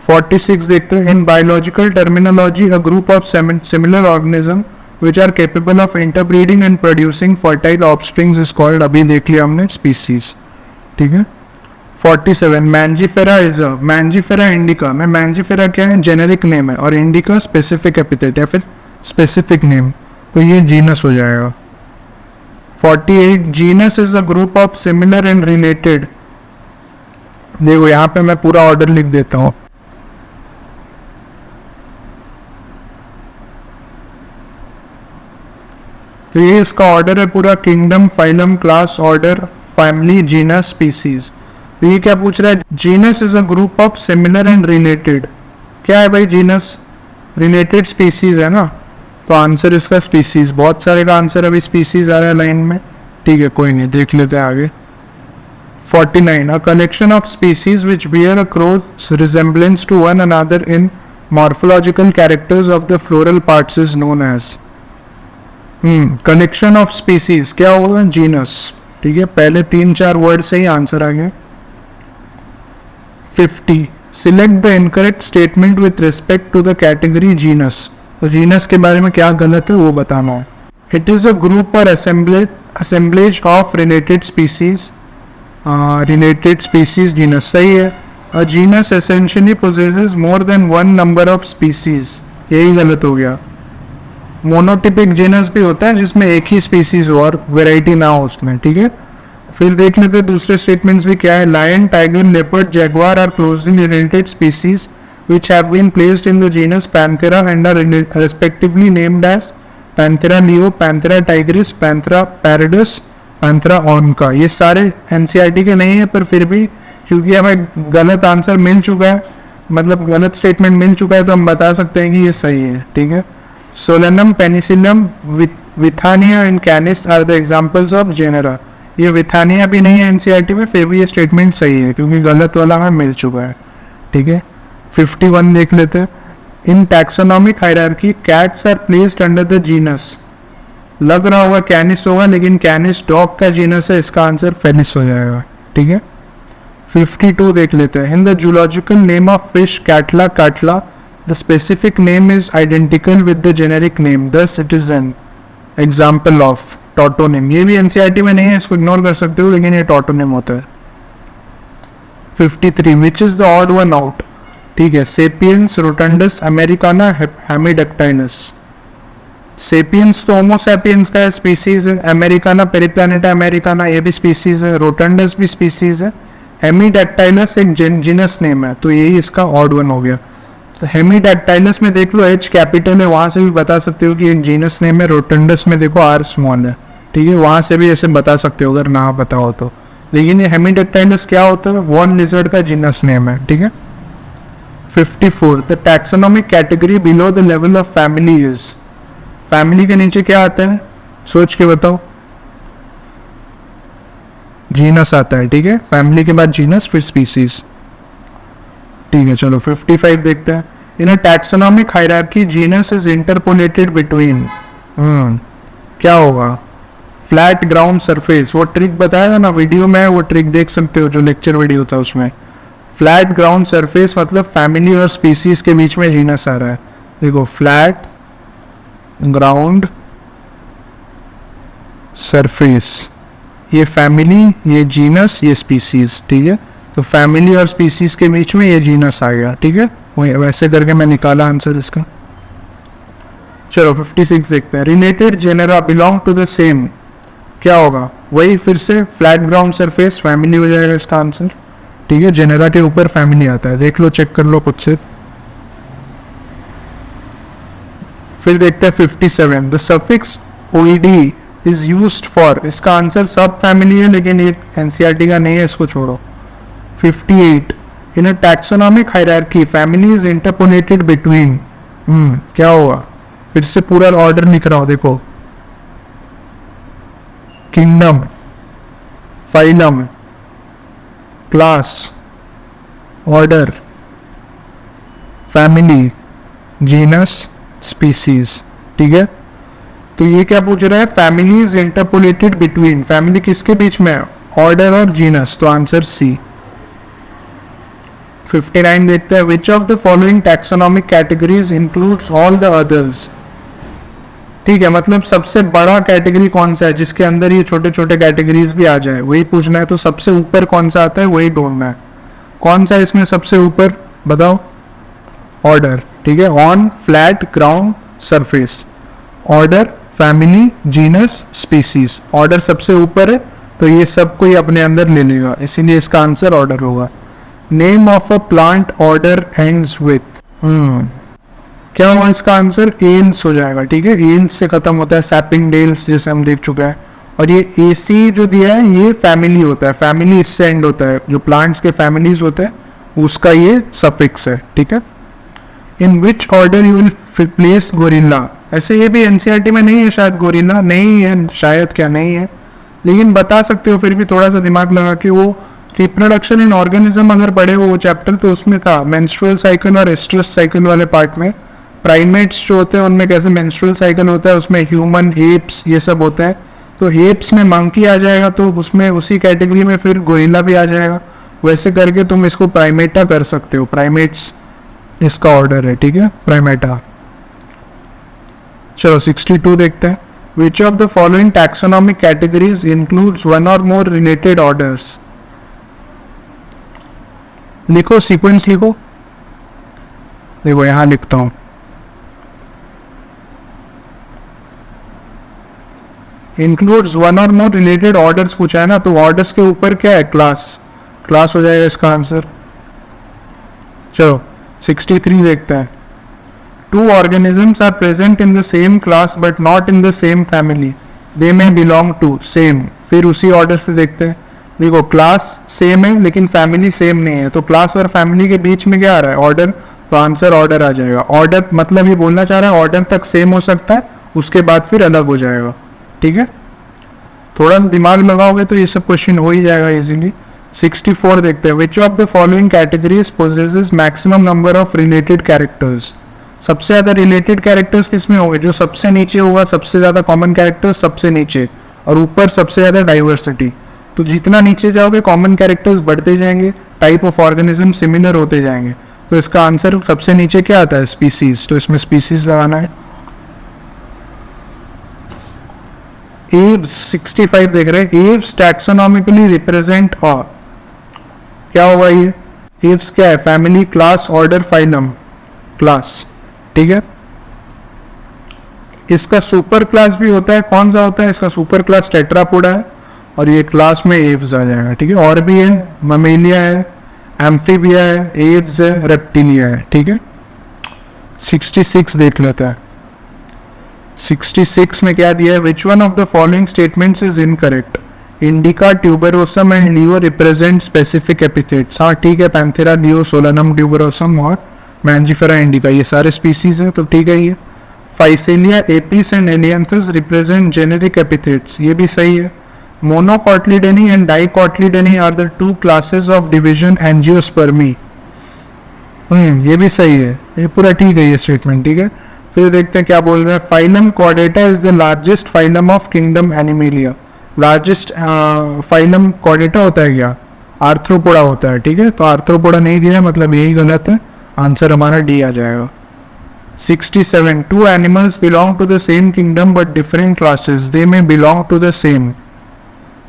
46 देखते हैं, in biological terminology a group of similar organism which are capable of interbreeding and producing fertile offsprings is called, अभी देख लिया हमने, स्पीसीज, ठीक है। 47 Mangifera is a, Mangifera indica में, मैंजीफेरा क्या है? जेनेरिक नेम है, और इंडिका स्पेसिफिक एपिथेट या फिर स्पेसिफिक नेम, तो ये जीनस हो जाएगा। 48 genus is a group of similar and related, देखो यहाँ पे मैं पूरा ऑर्डर लिख देता हूँ। तो ये इसका ऑर्डर है पूरा, kingdom, phylum, class, order, family, genus, species. तो ये क्या पूछ रहा है? Genus is a group of similar and related, क्या है भाई? जीनस रिलेटेड स्पीसीज है ना, तो आंसर इसका स्पीसीज। बहुत सारे का आंसर अभी स्पीसीज आ रहा है लाइन में, ठीक है, कोई नहीं, देख लेते हैं आगे। 49 a collection of species which bear a close resemblance to one another in morphological characters of the floral parts is known as, collection of species क्या होगा? जीनस, ठीक है। पहले 3-4 वर्ड से ही आंसर आ गया। 50 select the incorrect statement with respect to the category genus, तो genus के बारे में क्या गलत है वो बताना है। इट इज अ ग्रुप और assemblage of related species, related species genus, सही है। A genus essentially possesses more than one number of species, यही गलत हो गया। मोनोटिपिक जीनस भी होता है जिसमें एक ही स्पीसीज हो और वेराइटी ना हो उसमें, ठीक है। फिर देख लेते हैं दूसरे स्टेटमेंट्स भी क्या है। Lion, tiger, leopard, jaguar are closely related species which have been placed in the genus Panthera and are respectively named as Panthera leo, Panthera tigris, Panthera pardus, Panthera onca। ये सारे NCERT के नहीं है, पर फिर भी क्योंकि हमें गलत आंसर मिल चुका है, मतलब गलत स्टेटमेंट मिल चुका है, तो हम बता सकते हैं कि ये सही है, ठीक है। Solanum, Penicillium, Withania and Canis are the examples of genera. ये विथानिया भी नहीं है NCERT में, फिर भी ये स्टेटमेंट सही है क्योंकि गलत वाला हमें मिल चुका है, ठीक है। 51 देख लेते हैं। In taxonomic hierarchy cats are placed under the genus, लग रहा होगा कैनिस होगा, लेकिन कैनिस डॉग का जीनस है, इसका आंसर फेलिस हो जाएगा, ठीक है। 52 देख लेते हैं। In the zoological name of fish catla Katla, the specific name is identical with the generic name, thus it is an example of. टॉटोनिम, ये भी एनसीईआरटी में नहीं है, इसको इग्नोर कर सकते हो, लेकिन ये टॉटोनिम होता है। 53 which is the odd one out, ठीक है, सेपियंस, रोटंडस, अमेरिकाना, हेमिडक्टाइनस। सेपियंस तो होमो सैपियंस का स्पीसीज है, अमेरिकाना पेरिप्लैनेटा अमेरिकाना ये भी स्पीसीज है, रोटंडस भी स्पीसीज है, हेमिडक्टाइलस एक जीनस नेम है, तो यही इसका ऑड वन हो गया। तो हेमिडक्टाइलस में देख लो एच कैपिटल है, वहां से भी बता सकते हो कि एक जीनस नेम है, रोटंडस में देखो आर स्मॉल है, ठीक है, वहां से भी ऐसे बता सकते हो अगर ना पता हो तो। लेकिन ये हेमिडक्टाइलस क्या होता है, वॉन लिजर्ड का जीनस नेम है, ठीक है। 54 the taxonomic category below the level of family is, family के नीचे क्या आता है, सोच के बताओ। जीनस आता है, ठीक है, फैमिली के बाद जीनस फिर स्पीसीज, ठीक है। चलो 55 देखते हैं। In a taxonomic hierarchy genus is interpolated between, क्या होगा, फ्लैट ग्राउंड सरफेस, वो ट्रिक बताया था ना वीडियो में, वो ट्रिक देख सकते हो जो लेक्चर वीडियो था उसमें। फ्लैट ग्राउंड सरफेस मतलब फैमिली और स्पीसीज के बीच में जीनस आ रहा है, देखो फ्लैट ग्राउंड सरफेस, ये फैमिली, ये जीनस, ये स्पीसीज, ठीक है। तो फैमिली और स्पीसीज के बीच में ये जीनस आ गया, ठीक है, वही वैसे करके मैं निकाला आंसर इसका। चलो 56 देखते हैं। Related genera belong to the same, क्या होगा, वही फिर से फ्लैट ग्राउंड सरफेस फैमिली हो जाएगा इसका आंसर, ठीक है। जेनेरा के ऊपर फैमिली आता है, देख लो, चेक कर लो खुद से। फिर देखते हैं 57 the suffix oidea is used for, इसका आंसर सब फैमिली है लेकिन ये एनसीईआरटी का नहीं है, इसको छोड़ो। 58 in a taxonomic hierarchy family is interpolated between, क्या होगा, फिर से पूरा ऑर्डर लिख रहा हूं, देखो, kingdom, phylum, class, order, family, genus, species, ठीक है। तो ये क्या पूछ रहा है, family is interpolated between, family किसके बीच में है, ऑर्डर और जीनस, तो आंसर सी। 59 देखते हैं। Which of the following taxonomic categories includes all the others, ठीक है, मतलब सबसे बड़ा कैटेगरी कौन सा है जिसके अंदर ये छोटे छोटे कैटेगरीज भी आ जाए, वही पूछना है। तो सबसे ऊपर कौन सा आता है वही ढूंढना है, कौन सा इसमें सबसे ऊपर बताओ, ऑर्डर, ठीक है, on flat ground surface, order, family, genus, species, order सबसे ऊपर है तो ये सब कोई अपने अंदर ले लेगा, इसीलिए इसका आंसर ऑर्डर होगा। Name of a plant order ends with, क्या होगा इसका आंसर, एल्स हो जाएगा, ठीक है, एल्स से खत्म होता है, सैपिंग डेल्स जैसे हम देख चुके हैं। और ये एसी जो दिया है ये फैमिली होता है, फैमिली इससे एंड होता है, जो प्लांट्स के फैमिलीज होते हैं उसका ये सफिक्स है, ठीक है। In which order you will place gorilla, ऐसे ये भी एनसीईआरटी में नहीं है शायद, गोरिल्ला नहीं है शायद, क्या नहीं है, लेकिन बता सकते हो फिर भी थोड़ा सा दिमाग लगा के। वो रिप्रोडक्शन इन ऑर्गेनिज्म अगर पढ़े वो चैप्टर तो उसमें था मेंस्ट्रुअल साइकिल और एस्ट्रस साइकिल वाले पार्ट में, प्राइमेट्स जो होते हैं उनमें कैसे मेंस्ट्रुअल साइकिल होता है, उसमें ह्यूमन, एप्स ये सब होते हैं। तो एप्स में मंकी आ जाएगा तो उसमें उसी कैटेगरी में फिर गोरिल्ला भी आ जाएगा, वैसे करके तुम इसको प्राइमेटा कर सकते हो, प्राइमेट्स इसका ऑर्डर है, ठीक है, प्राइमेटा। चलो 62 देखते हैं। Which of the following taxonomic categories includes one और मोर रिलेटेड ऑर्डर्स, लिखो, सीक्वेंस लिखो, देखो यहां लिखता हूं, इंक्लूड्स वन और मोर रिलेटेड ऑर्डर्स पूछा है ना, तो ऑर्डर्स के ऊपर क्या है, क्लास, क्लास हो जाएगा इसका आंसर। चलो 63 देखते हैं। Two organisms are present in the same class but not in the same family, they may belong to same, फिर उसी ऑर्डर से देखते हैं। देखो क्लास सेम है लेकिन फैमिली सेम नहीं है, तो क्लास और फैमिली के बीच में क्या आ रहा है, ऑर्डर, तो आंसर ऑर्डर आ जाएगा। ऑर्डर मतलब ये बोलना चाह रहा है ऑर्डर तक सेम हो सकता है, उसके बाद फिर अलग हो जाएगा, ठीक है। थोड़ा सा दिमाग लगाओगे तो ये सब क्वेश्चन हो ही जाएगा इजीली। 64 देखते हैं। Which of the following categories possesses maximum number of related characters, सबसे ज्यादा रिलेटेड कैरेक्टर्स किसमें होंगे, जो सबसे नीचे होगा सबसे ज्यादा कॉमन कैरेक्टर्स सबसे नीचे, और ऊपर सबसे ज्यादा डाइवर्सिटी। तो जितना नीचे जाओगे कॉमन कैरेक्टर्स बढ़ते जाएंगे, टाइप ऑफ ऑर्गेनिज्म सिमिलर होते जाएंगे, तो इसका आंसर सबसे नीचे क्या आता है, स्पीसीज, तो इसमें स्पीसीज लगाना है। एव्स 65 देख रहे हैं, एव्स टैक्सोनॉमिकली रिप्रेजेंट और क्या होगा ये? एव्स क्या है? Family, class, order, phylum, class, ठीक है। इसका सुपर क्लास भी होता है, कौन सा होता है इसका सुपर क्लास? टेट्रापोडा है, और ये क्लास में एव्स आ जाएगा, ठीक है। और भी है, ममेलिया है, एम्फीबिया है, एव्स है, रेप्टिलिया है, ठीक है। 66 देख लेते हैं। 66 में क्या दिया है? Which one of the following statements is incorrect? Indica, tuberosum and Leo represent specific epithets. हाँ ठीक है, पैंथेरा, लियो, सोलानम, ट्यूबरोसम और मैंजिफेरा इंडिका, ये सारे स्पीसीज हैं, तो ठीक है। ये Physalia, Apis and Ailanthus represent generic epithets, ये भी सही है। Monocotyledonae and Dicotyledonae are the two classes of division Angiospermae, ये भी सही है, ये पूरा ठीक है ये स्टेटमेंट, ठीक है। फिर देखते हैं क्या बोल रहे हैं। Phylum Chordata is the largest phylum of kingdom animalia. Largest phylum Chordata होता है क्या? आर्थ्रोपोडा होता है, ठीक है। तो आर्थ्रोपोडा नहीं दिया है, मतलब यही गलत है, आंसर हमारा डी आ जाएगा। 67 two animals belong to the same kingdom but different classes, they may belong to the same.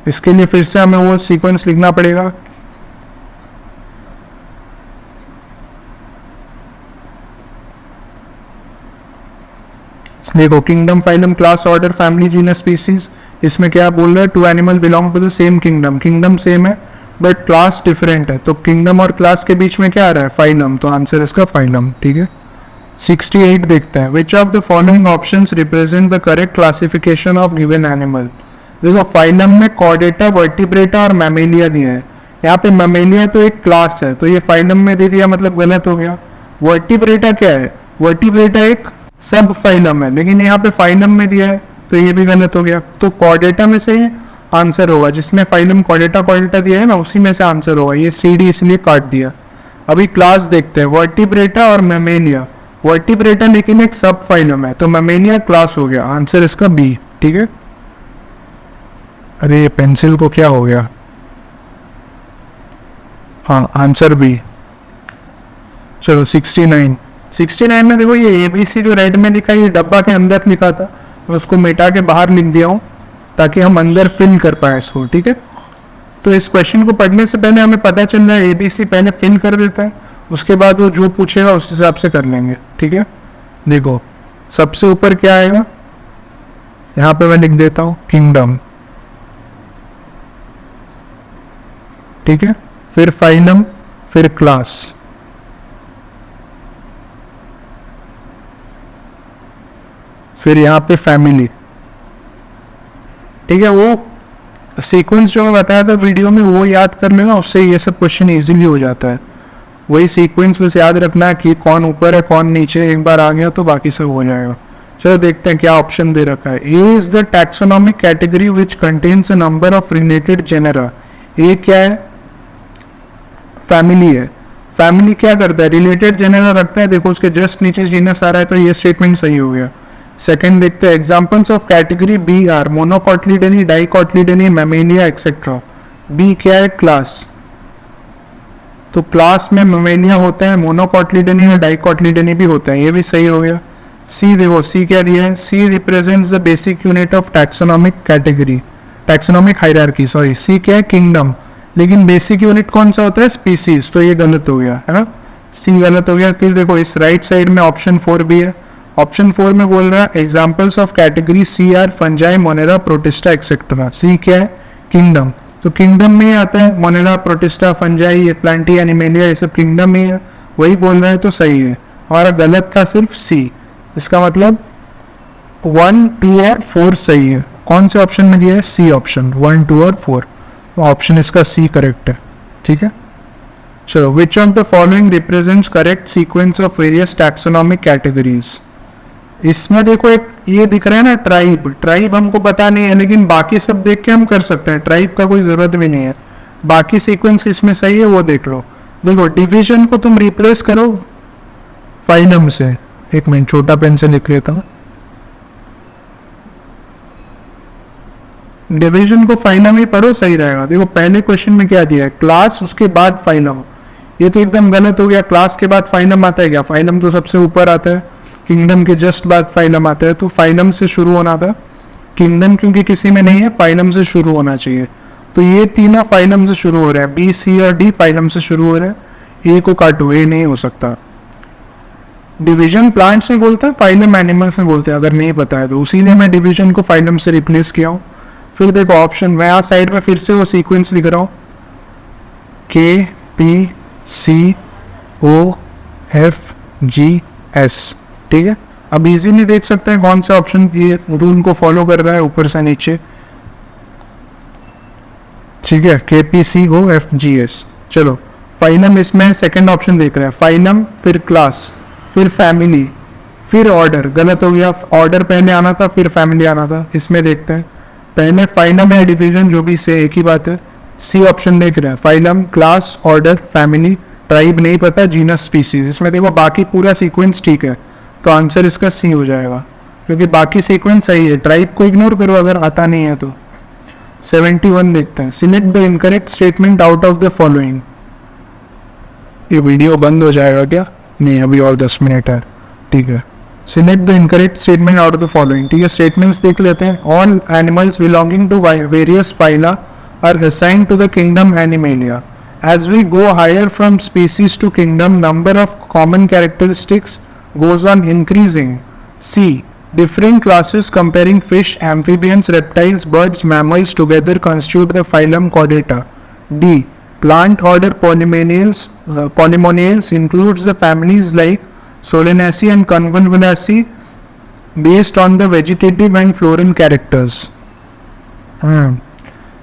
इसके लिए फिर से हमें वो सीक्वेंस लिखना पड़ेगा। देखो, kingdom, phylum, class, order, family, genus, species, इसमें क्या बोल रहा है? Two animal belong to the same kingdom, kingdom same है बट क्लास डिफरेंट है, तो किंगडम और क्लास के बीच में क्या आ रहा है? फाइलम, तो आंसर इसका फाइलम, ठीक है। 68 देखते हैं। Which of the following options represent the correct classification of given animal? देखो, फाइलम में कॉर्डेटा, वर्टिब्रेटा और मैमेलिया दिया है। यहाँ पे मैमेलिया तो एक क्लास है, तो ये फाइलम में दे दिया, मतलब गलत हो गया। वर्टिब्रेटा क्या है? वर्टिब्रेटा एक सब फाइलम है, लेकिन यहाँ पे फाइलम में दिया है, तो ये भी गलत हो गया। तो कॉर्डेटा में से आंसर होगा, जिसमें फाइलम कॉर्डेटा कॉर्डेटा दिया है ना, उसी में से आंसर होगा। ये CD इसलिए काट दिया। अभी क्लास देखते हैं, वर्टिब्रेटा और मैमेलिया। वर्टिब्रेटा लेकिन एक सब फाइलम है, तो मैमेलिया क्लास हो गया, आंसर इसका बी, ठीक है। अरे पेंसिल को क्या हो गया? हाँ, आंसर बी। चलो 69 में देखो, ये ABC जो रेड में लिखा है, ये डब्बा के अंदर लिखा था, मैं उसको मिटा के बाहर लिख दिया हूँ ताकि हम अंदर फिल कर पाए इसको, ठीक है। तो इस क्वेश्चन को पढ़ने से पहले हमें पता चल रहा है ABC पहले फिल कर देता है, उसके बाद वो जो पूछेगा उस हिसाब से कर लेंगे, ठीक है। देखो, सबसे ऊपर क्या आएगा? यहाँ पे मैं लिख देता हूँ किंगडम, ठीक है। फिर फाइलम, फिर क्लास, फिर यहाँ पे फैमिली, ठीक है। वो सीक्वेंस जो मैं बताया था वीडियो में, वो याद कर लेना, उससे ये सब क्वेश्चन इजीली हो जाता है। वही सीक्वेंस बस याद रखना कि कौन ऊपर है कौन नीचे, एक बार आ गया तो बाकी सब हो जाएगा। चलो देखते हैं क्या ऑप्शन दे रखा है। A is the taxonomic category which contains a number of related genera. A क्या है? फैमिली है। फैमिली क्या करता है? रिलेटेड जेनरा रखता है। देखो, उसके जस्ट नीचे जीनस आ रहा है, तो ये स्टेटमेंट सही हो गया। सेकंड देखते हैं, examples of category B are Monocotyledonae, Dicotyledonae, Mammalia etcetera. B क्या है? क्लास। तो क्लास में मैमेलिया होता है, मोनोकॉटलिडेनी और डाइकॉटलिडेनी भी होता है, ये भी सही हो गया। सी देखो, सी क्या दिया है? C represents the basic unit of taxonomic category, taxonomic hierarchy, sorry. C क्या है? किंगडम। लेकिन बेसिक यूनिट कौन सा होता है? स्पीसीज, तो ये गलत हो गया, है ना। सी गलत हो गया। फिर देखो, इस राइट साइड में ऑप्शन 4 भी है। ऑप्शन 4 में बोल रहा है examples of category C are fungi, Monera, Protista etcetera. C क्या है? किंगडम। तो किंगडम में आता है मोनेरा, प्रोटिस्टा, फंजाई, ये प्लांटी, एनिमेलिया, ये सब किंगडम में है, वही बोल रहा है, तो सही है। हमारा गलत था सिर्फ सी। इसका मतलब 1, 2 और 4 सही है। कौन से ऑप्शन में दिया है? सी ऑप्शन, 1, 2 और 4। तो ऑप्शन इसका सी करेक्ट है, ठीक है। चलो, विच of the following represents correct sequence of various taxonomic categories. इसमें देखो, एक ये दिख रहा है ना, ट्राइब। ट्राइब हमको पता नहीं है, लेकिन बाकी सब देख के हम कर सकते हैं, ट्राइब का कोई जरूरत भी नहीं है। बाकी सीक्वेंस किसमें सही है वो देख लो। देखो, डिवीजन को तुम रिप्लेस करो फाइलम से। एक मिनट, छोटा पेन से लिख लेता हूँ। डिवीजन को फाइलम ही पढ़ो, सही रहेगा। देखो, पहले क्वेश्चन में क्या दिया है? क्लास, उसके बाद फाइलम। ये तो एकदम गलत हो गया। क्लास के बाद फाइलम आता है क्या? फाइलम तो सबसे ऊपर आता है, किंगडम के जस्ट बाद फाइलम आता है, तो फाइलम से शुरू होना था। किंगडम क्योंकि किसी में नहीं है, फाइलम से शुरू होना चाहिए। तो ये तीनों फाइलम से शुरू हो रहे हैं, बी सी और डी फाइलम से शुरू हो रहे हैं। ए को काटो, ए नहीं हो सकता। डिवीजन प्लांट्स में बोलते हैं, फाइलम एनिमल्स में बोलते हैं, अगर नहीं पता है तो। उसीलिए मैं डिवीजन को फाइलम से रिप्लेस किया हूँ। फिर देखो ऑप्शन, मैं यहाँ साइड में फिर से वो सीक्वेंस लिख रहा हूँ, K P C O F G S, ठीक है। अब इजीली देख सकते हैं कौन सा ऑप्शन ये रूल को फॉलो कर रहा है ऊपर से नीचे, ठीक है। K P C O F G S. चलो फाइलम इसमें सेकंड ऑप्शन देख रहे हैं, फाइलम फिर क्लास फिर फैमिली फिर ऑर्डर। गलत हो गया, ऑर्डर पहले आना था फिर फैमिली आना था। इसमें देखते हैं, पहले फाइलम है डिवीजन, जो भी से एक ही बात है। सी ऑप्शन देख रहे हैं, phylum class order family, tribe नहीं पता, जीनस स्पीसीज। इसमें देखो बाकी पूरा सीक्वेंस ठीक है, तो आंसर इसका सी हो जाएगा, क्योंकि बाकी सीक्वेंस सही है। ट्राइब को इग्नोर करो अगर आता नहीं है तो। 71 देखते हैं, select the incorrect statement out of the following. ये वीडियो बंद हो जाएगा क्या? नहीं, अभी और 10 मिनट है, ठीक है। Select the incorrect statement out of the following, ठीक है। स्टेटमेंट्स देख लेते हैं। All animals belonging to various phyla are assigned to the kingdom animalia. As we go higher from species to kingdom, number of common characteristics goes on increasing. C. Different classes comparing fish, amphibians, reptiles, birds, mammals together constitute the phylum Chordata. D. Plant order Polymoniales includes the families like Solanaceae and Convolvulaceae based on the vegetative and floral characters.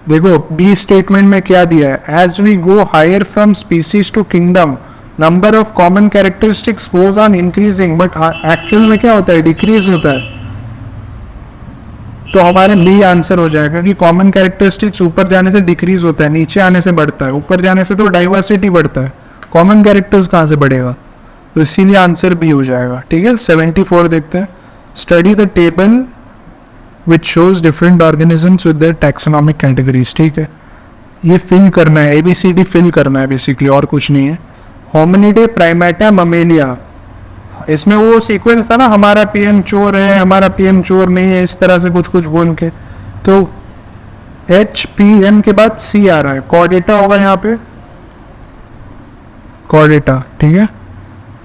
देखो B statement में क्या दिया है, as we go higher from species to kingdom number of common characteristics goes on increasing, but actual में क्या होता है, decrease होता है। तो हमारे बी आंसर हो जाएगा कि कॉमन कैरेक्टरिस्टिक्स ऊपर जाने से डिक्रीज होता है, नीचे आने से बढ़ता है। ऊपर जाने से तो डाइवर्सिटी बढ़ता है, कॉमन कैरेक्टर्स कहाँ से बढ़ेगा, तो इसीलिए आंसर बी हो जाएगा, ठीक है। 74 देखते हैं, study the table which shows different organisms with their taxonomic categories, ठीक है। ये फिल करना है, ABCD फिल करना है बेसिकली, और कुछ नहीं है। होमिनिडे, प्राइमेटा, ममेलिया, इसमें वो सीक्वेंस था ना, हमारा पीएम चोर है, हमारा पीएम चोर नहीं है, इस तरह से कुछ कुछ बोल के। तो HPM के बाद C आ रहा है, कॉर्डेटा होगा यहाँ पे, कॉर्डेटा, ठीक है।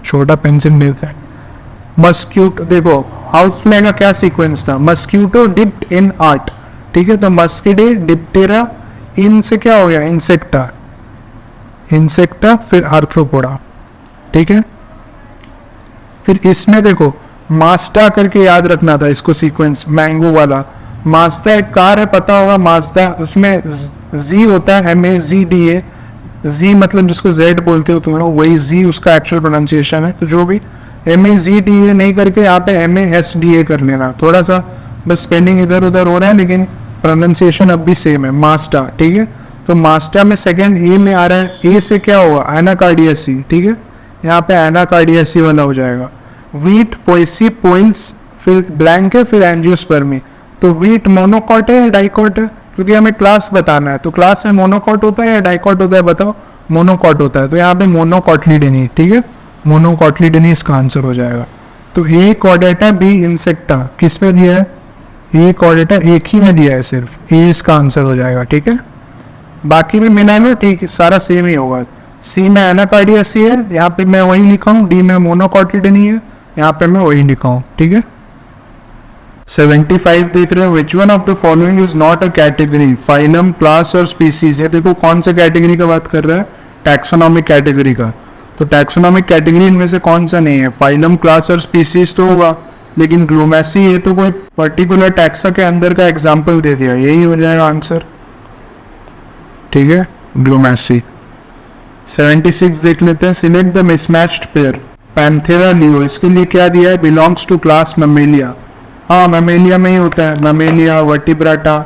छोटा पेंसिल मिलता है। मस्क्यूटो, देखो हाउस फ्लाई का क्या सीक्वेंस था, मस्क्यूटो डिप्ड इन आर्ट, ठीक है। तो मस्किडे, डिप्टेरा, इन से क्या हो गया, इंसेक्टा, इंसेक्टा फिर आर्थ्रोपोडा, ठीक है। फिर इसमें देखो मास्टा करके याद रखना था इसको सीक्वेंस, मैंगो वाला। मास्टा एक कार है, पता होगा मास्टा, उसमें जी होता है, MAZDA, जी मतलब जिसको जेड बोलते हो तुम लोग, वही जी उसका एक्चुअल प्रोनाउंसिएशन है। तो जो भी MAZDA नहीं करके यहाँ पे MASDA कर लेना, थोड़ा सा बस स्पेलिंग इधर उधर हो रहा है, लेकिन प्रोनाउंसिएशन अब भी सेम है, मास्टा, ठीक है। तो मास्टा में सेकंड ए में आ रहा है, ए से क्या होगा, एनाकार्डियसी, ठीक है। यहाँ पे एनाकार्डियसी वाला हो जाएगा। वीट, पोएसी, पोइल्स, फिर ब्लैंक है, फिर एंजियोस्पर्मी। तो वीट मोनोकॉट है या डाइकॉट है, क्योंकि हमें क्लास बताना है। तो क्लास में मोनोकॉट होता है या डाइकॉट होता है, बताओ। मोनोकॉट होता है, तो यहाँ पे मोनोकॉटलीडेनी, ठीक है। मोनोकॉटलीडेनी इसका आंसर हो जाएगा। तो ए कॉर्डेटा, बी इंसेक्टा, किस में दिया है, ए कॉर्डेटा एक ही में दिया है सिर्फ, ए इसका आंसर हो जाएगा, ठीक है। बाकी में मिला लो, ठीक है, सारा सेम ही होगा। सी में एनाकार्डियसी है, यहाँ पे मैं वही लिखा हूँ। डी में मोनोकॉटलीडेनी है, यहाँ पे मैं वही लिखा हूँ, ठीक है। 75 देख रहे हैं, which one of the following is not a category, phylum, class और स्पीसीज। है देखो कौन सा कैटेगरी का बात कर रहा है, टैक्सोनॉमिक कैटेगरी का। तो टैक्सोनॉमिक कैटेगरी इनमें से कौन सा नहीं है, फाइलम, क्लास और स्पीसीज तो होगा, लेकिन ग्लूमेसी ये तो कोई पर्टिकुलर टैक्सा के अंदर का एग्जाम्पल दे दिया, यही हो जाएगा आंसर, ठीक है, ग्लूमेसी। 76 देख लेते हैं, select the mismatched pair, Panthera leo, इसके लिए क्या दिया है, बिलोंग्स टू क्लास ममेलिया। हाँ ममेलिया में ही होता है, ममेलिया, वर्टिब्राटा,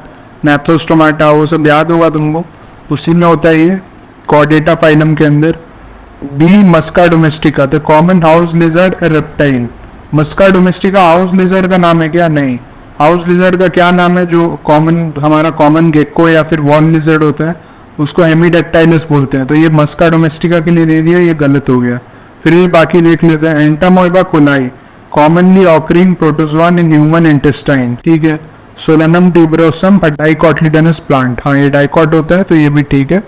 नेथोस्टोमाटा, वो सब याद होगा तुमको, उसी में होता है ये, कॉर्डेटा फाइलम के अंदर। B musca domestica, the common house lizard a reptile. Musca domestica house lizard का नाम है क्या, नहीं। हाउस लिजर्ड का क्या नाम है, जो कॉमन हमारा कॉमन गेक्को या फिर वॉल लिजर्ड होता है, उसको हेमीडेक्टाइलस बोलते हैं। तो ये मस्का डोमेस्टिका के लिए दे दिया, ये गलत हो गया। फिर ये बाकी देख लेते हैं, Entamoeba coli, commonly occurring protozoan in human intestine, ठीक है। Solanum tuberosum a dicotyledonous plant, हाँ ये डाइकॉट होता है तो ये भी ठीक है।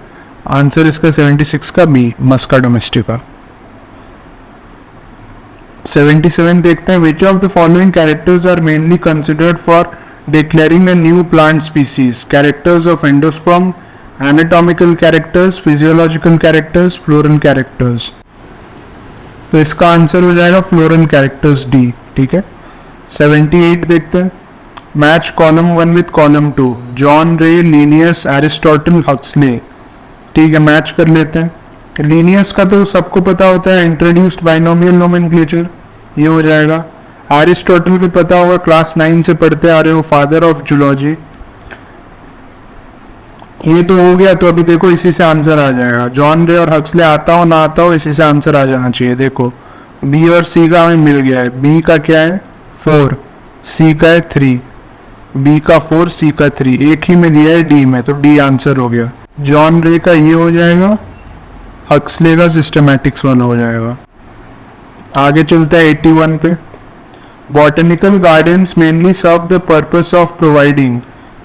आंसर इसका 76 का बी, मस्का डोमेस्टिका। 77 देखते हैं, which of the following characters are mainly considered for declaring a new plant species? Characters of endosperm, anatomical characters, physiological characters, floral characters. तो इसका आंसर हो जाएगा फ्लोरल कैरेक्टर्स, डी, ठीक है। 78 देखते हैं, match column 1 with column 2, John रे, Linnaeus, Aristotle, Huxley. ठीक है, मैच कर लेते हैं। लीनियस का तो सबको पता होता है, इंट्रोड्यूस्ड बाइनोमियल नोमेनक्लेचर, ये हो जाएगा। एरिस्टोटल भी पता होगा, क्लास 9 से पढ़ते आ रहे हो, फादर ऑफ जूलॉजी। ये तो हो गया, तो अभी देखो इसी से आंसर आ जाएगा। जॉन रे और हक्सले, आता हो ना आता हो इसी से आंसर आ जाना चाहिए। देखो बी और सी का हमें मिल गया है। बी का क्या है 4, सी का है 3, बी का 4, सी का 3, एक ही में दिया है डी में, तो डी आंसर हो गया। जॉन रे का ये हो जाएगा, हक्सले का सिस्टमैटिक्स 1 हो जाएगा। आगे चलता है 81 पे, botanical gardens mainly serve the purpose of providing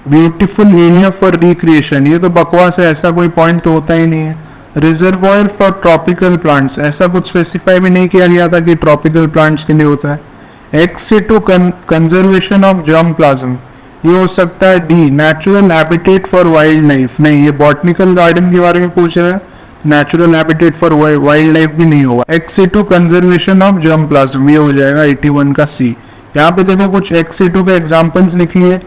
beautiful area for recreation. ये तो बकवास है, ऐसा कोई पॉइंट तो होता ही नहीं है। रिजर्वॉयर फॉर ट्रॉपिकल प्लांट्स, ऐसा कुछ स्पेसिफाई भी नहीं किया गया था कि ट्रॉपिकल प्लांट्स के लिए होता है। Ex situ conservation of germ plasm, ये हो सकता है D, natural habitat for wild life. नहीं, ये बॉटनिकल गार्डन के बारे में पूछ रहा है, natural habitat for wild life भी नहीं होगा। Ex situ conservation of germ plasm, ये हो जाएगा 81 का सी। यहाँ पे देखो कुछ एक्स सिटू के एग्जाम्पल्स निकलिए,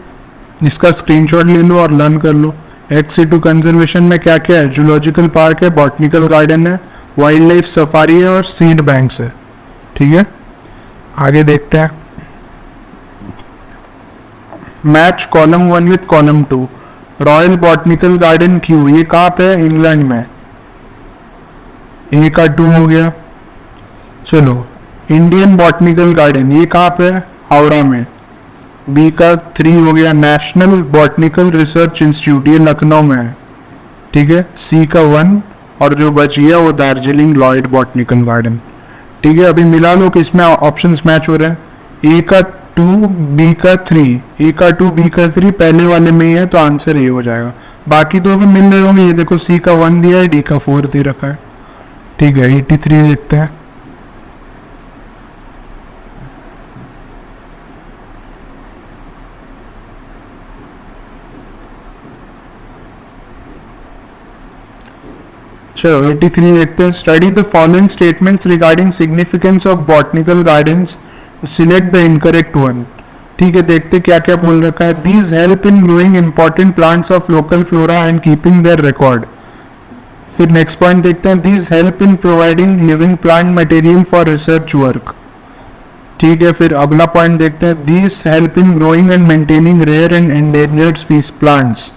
इसका स्क्रीनशॉट ले लो और लर्न कर लो। एक्स सिटू कंजर्वेशन में क्या क्या है, जूलॉजिकल पार्क है, बॉटनिकल गार्डन है, वाइल्ड लाइफ सफारी है और सीड बैंक्स है। ठीक है, आगे देखते हैं। Match column 1 with column 2, royal botanical garden Q, ये कहाँ पे है, इंग्लैंड में। ए का 2 हो गया। चलो, इंडियन बॉटनिकल गार्डन, ये कहाँ पे है, हावड़ा में। बी का 3 हो गया। नेशनल बॉटनिकल रिसर्च इंस्टीट्यूट, ये लखनऊ में है। ठीक है, सी का 1 और जो बच गया वो दार्जिलिंग लॉयड बॉटनिकल गार्डन। ठीक है, अभी मिला लो कि इसमें ऑप्शंस मैच हो रहे हैं। ए का 2, बी का 3, ए का 2, बी का 3 पहले वाले में ही है, तो आंसर ए हो जाएगा। बाकी तो अभी मिल रहे होंगे, ये देखो सी का 1 दिया है, डी का 4 दे रखा है। ठीक है, 83 देखते हैं। चलो 83 देखते हैं। Study the following statements regarding significance of botanical gardens, select the incorrect one. ठीक है, देखते क्या क्या बोल रखा है। These help in growing important plants of local flora and keeping their record. फिर नेक्स्ट पॉइंट देखते हैं, these help in providing living plant material for research work. ठीक है, फिर अगला पॉइंट देखते हैं, these help in growing and maintaining rare and endangered species plants.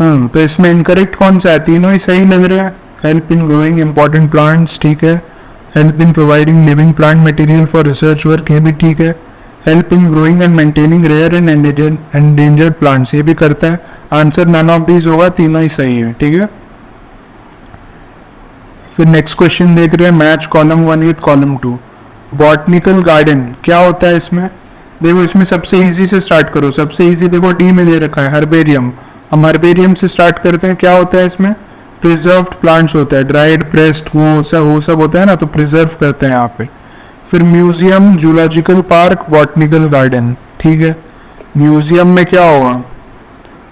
तो इसमें इनकरेक्ट कौन सा है, तीनों ही सही लग रहा है। Help in growing important plants, ठीक है। Help in providing living plant material for research work, ये भी ठीक है। Help in growing and maintaining rare and endangered plants, ये भी करता है। आंसर नन ऑफ दीज होगा, तीनों ही सही है। ठीक है, फिर नेक्स्ट क्वेश्चन देख रहे हैं, match column 1 with column 2। Botanical garden क्या होता है इसमें, देखो इसमें सबसे इजी से स्टार्ट करो। सबसे इजी देखो डी में दे रखा है, हर्बेरियम। हम हर्बेरियम से स्टार्ट करते हैं। क्या होता है इसमें, प्रिजर्व्ड प्लांट्स होता है, ड्राइड, प्रेस्ड, वो सब होता है ना, तो प्रिजर्व करते हैं यहाँ पे। फिर museum, zoological park, botanical garden. ठीक है, म्यूजियम में क्या होगा,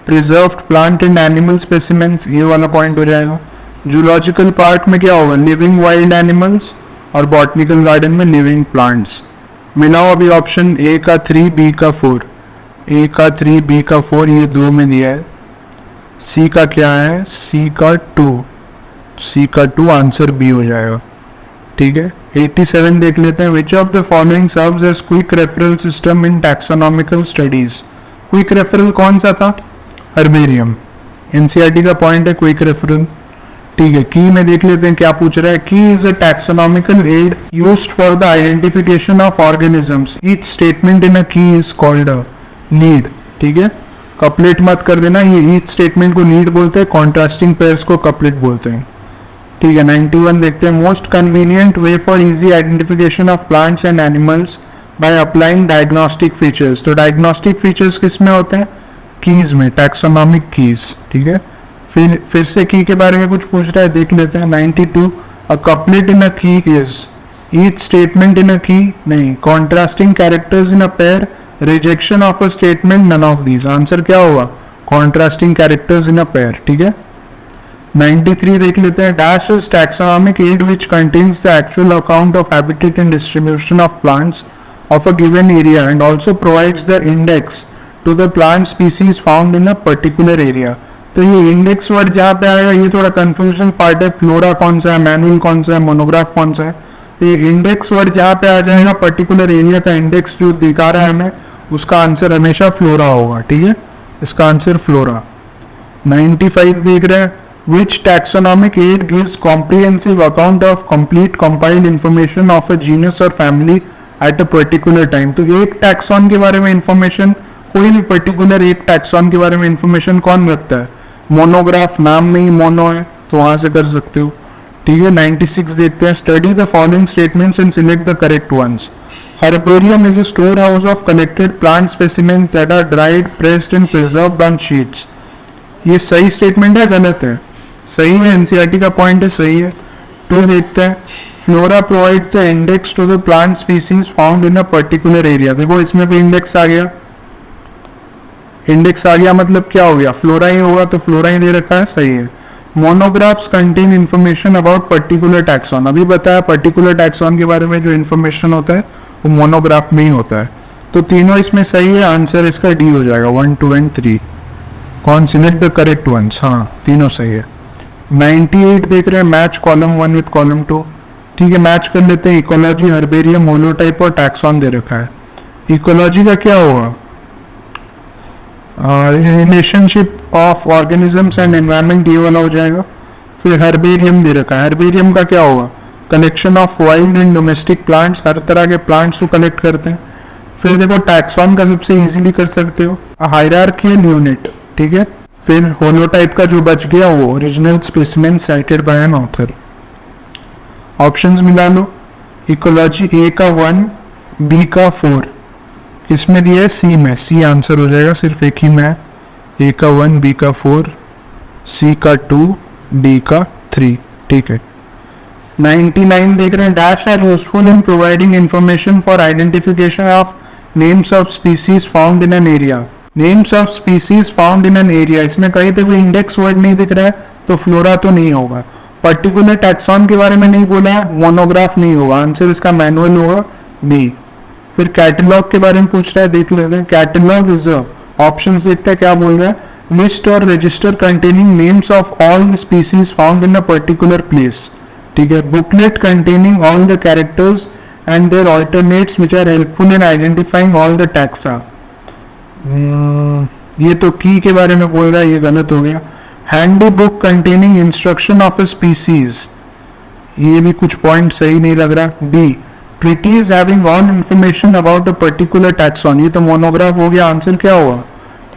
preserved plant and animal specimens, ये वाला पॉइंट हो जाएगा। जूलॉजिकल पार्क में क्या होगा, लिविंग वाइल्ड एनिमल्स, और बॉटनिकल गार्डन में लिविंग प्लांट्स। मिलाओ अभी ऑप्शन, ए का 3, बी का 4। ए का 3, बी का 4, ये 2 में दिया है। सी का क्या है, सी का 2, सी का 2, आंसर बी हो जाएगा। ठीक है, 87 देख लेते हैं। Which of the following serves as quick referral system in taxonomical studies. Quick referral कौन सा था, हर्बेरियम। एनसीईआरटी का पॉइंट है क्विक रेफरल। ठीक है, की में देख लेते हैं क्या पूछ रहा है। Key is a taxonomical aid used for the identification of organisms. Each statement in a key is called a need. ठीक है, कपलेट मत कर देना, ये ईच स्टेटमेंट को नीड बोलते हैं, कॉन्ट्रास्टिंग पेयर्स को कपलेट बोलते हैं। ठीक है, 91 देखते हैं। Most convenient way for easy identification of plants and animals by applying diagnostic features. तो डायग्नोस्टिक फीचर्स किस में होते हैं? कीज में, टैक्सोनॉमिक कीज। ठीक है, फिर से की के बारे में कुछ पूछ रहा है, देख लेते हैं। 92, अ couplet in a key is each statement in a key नहीं, contrasting characters in a pair, rejection of a statement, none of these. Answer क्या होगा? Contrasting characters in a pair. ठीक है, 93 देख लेते हैं। Dash is taxonomic aid which contains the actual account of habitat and distribution of plants of a given area and also provides the index to the plant species found in a particular area। तो ये index word जहाँ पे आएगा ये थोड़ा confusion part है, flora कौन सा है, मैनुअल कौन सा है, मोनोग्राफ कौन सा है। तो ये इंडेक्स वर्ड जहाँ पे आ जाएगा, पर्टिकुलर एरिया का इंडेक्स जो दिखा रहा है हमें, उसका आंसर हमेशा फ्लोरा होगा। ठीक है, इसका आंसर फ्लोरा। 95 देख रहे हैं। Which taxonomic aid gives comprehensive account of complete compiled information of a genus or family at a particular time. तो एक टैक्सॉन के बारे में इंफॉर्मेशन, कोई भी पर्टिकुलर एक टैक्सॉन के बारे में इंफॉर्मेशन कौन रखता है? मोनोग्राफ, नाम में ही मोनो है तो वहां से कर सकते हो। ठीक है, 96 देखते हैं। Study the following statements and select the correct ones. Herbarium is a store house of collected plant specimens that are dried, pressed and preserved on sheets. ये सही स्टेटमेंट है, गलत है? सही है, एनसीईआरटी का पॉइंट है, सही है। 2 देखते हैं। Flora provides the index to the plant species found in a particular area. देखो इसमें भी इंडेक्स आ गया, इंडेक्स आ गया मतलब क्या हो गया? फ्लोरा ही होगा, तो फ्लोरा ही दे रखा है, सही है। Monographs contain information about particular taxon. अभी बताया पर्टिकुलर टैक्सॉन के बारे में जो इंफॉर्मेशन होता है वो मोनोग्राफ में ही होता है। तो तीनों इसमें सही है, आंसर इसका डी हो जाएगा। 1, 2 एंड 3। कौन? Select the correct ones. हाँ, तीनों सही है। 98 देख रहे हैं। Match column 1 with column 2। ठीक है, मैच कर लेते हैं। इकोलॉजी, हर्बेरियम, होलोटाइप और टैक्सॉन दे रखा है। इकोलॉजी का क्या होगा? Relationship of organisms and environment, ये वाला हो जाएगा। फिर हर्बेरियम दे रखा है। हर्बेरियम का क्या होगा? Collection of wild and domestic plants, हर तरह के प्लांट्स को कलेक्ट करते हैं। फिर देखो टैक्सॉन का सबसे इजीली कर सकते हो, हायरार्कियल यूनिट। ठीक है, फिर होलोटाइप का जो बच गया वो original specimen cited by an author. Options मिला लो। इकोलॉजी ए का 1, बी का 4, किसमें दिया है? सी में। सी आंसर हो जाएगा, सिर्फ एक ही में है। ए का 1, बी का 4, सी का 2, डी का 3। ठीक है। 99 देख रहे हैं। Dash are useful in providing information for identification of names of species found in an area. Names of species found in an area, इसमें कहीं पे भी इंडेक्स वर्ड नहीं दिख रहा है तो फ्लोरा तो नहीं होगा। पर्टिकुलर टैक्सॉन के बारे में नहीं बोला है, मोनोग्राफ नहीं होगा, आंसर इसका मैनुअल होगा, बी। फिर कैटलॉग के बारे में पूछ रहा है, देख लेते हैं। कैटलॉग इज ऑप्शन देखते हैं क्या बोल रहा है। List or register containing names of all the species found in a particular place. ठीक है। Booklet containing all the characters and their alternates which are helpful in identifying all the taxa. ये तो की के बारे में बोल रहा है, ये गलत हो गया। Handy book containing instruction of a species, ये भी कुछ पॉइंट सही नहीं लग रहा। D, treatise having all information about a particular taxon, ये तो मोनोग्राफ हो गया, आंसर क्या हुआ?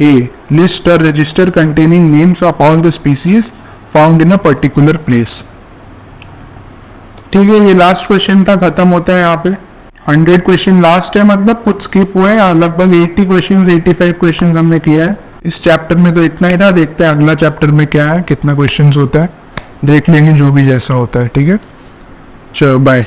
A, list or register containing names of all the species found in a particular place. ठीक है, ये लास्ट क्वेश्चन था, खत्म होता है यहाँ पे। 100 क्वेश्चन लास्ट है, मतलब कुछ स्किप हुए हैं। लगभग 80 क्वेश्चन 85 क्वेश्चन हमने किया है इस चैप्टर में, तो इतना ही था। देखते हैं अगला चैप्टर में क्या है, कितना क्वेश्चन होता है, देख लेंगे जो भी जैसा होता है। ठीक है, चलो बाय।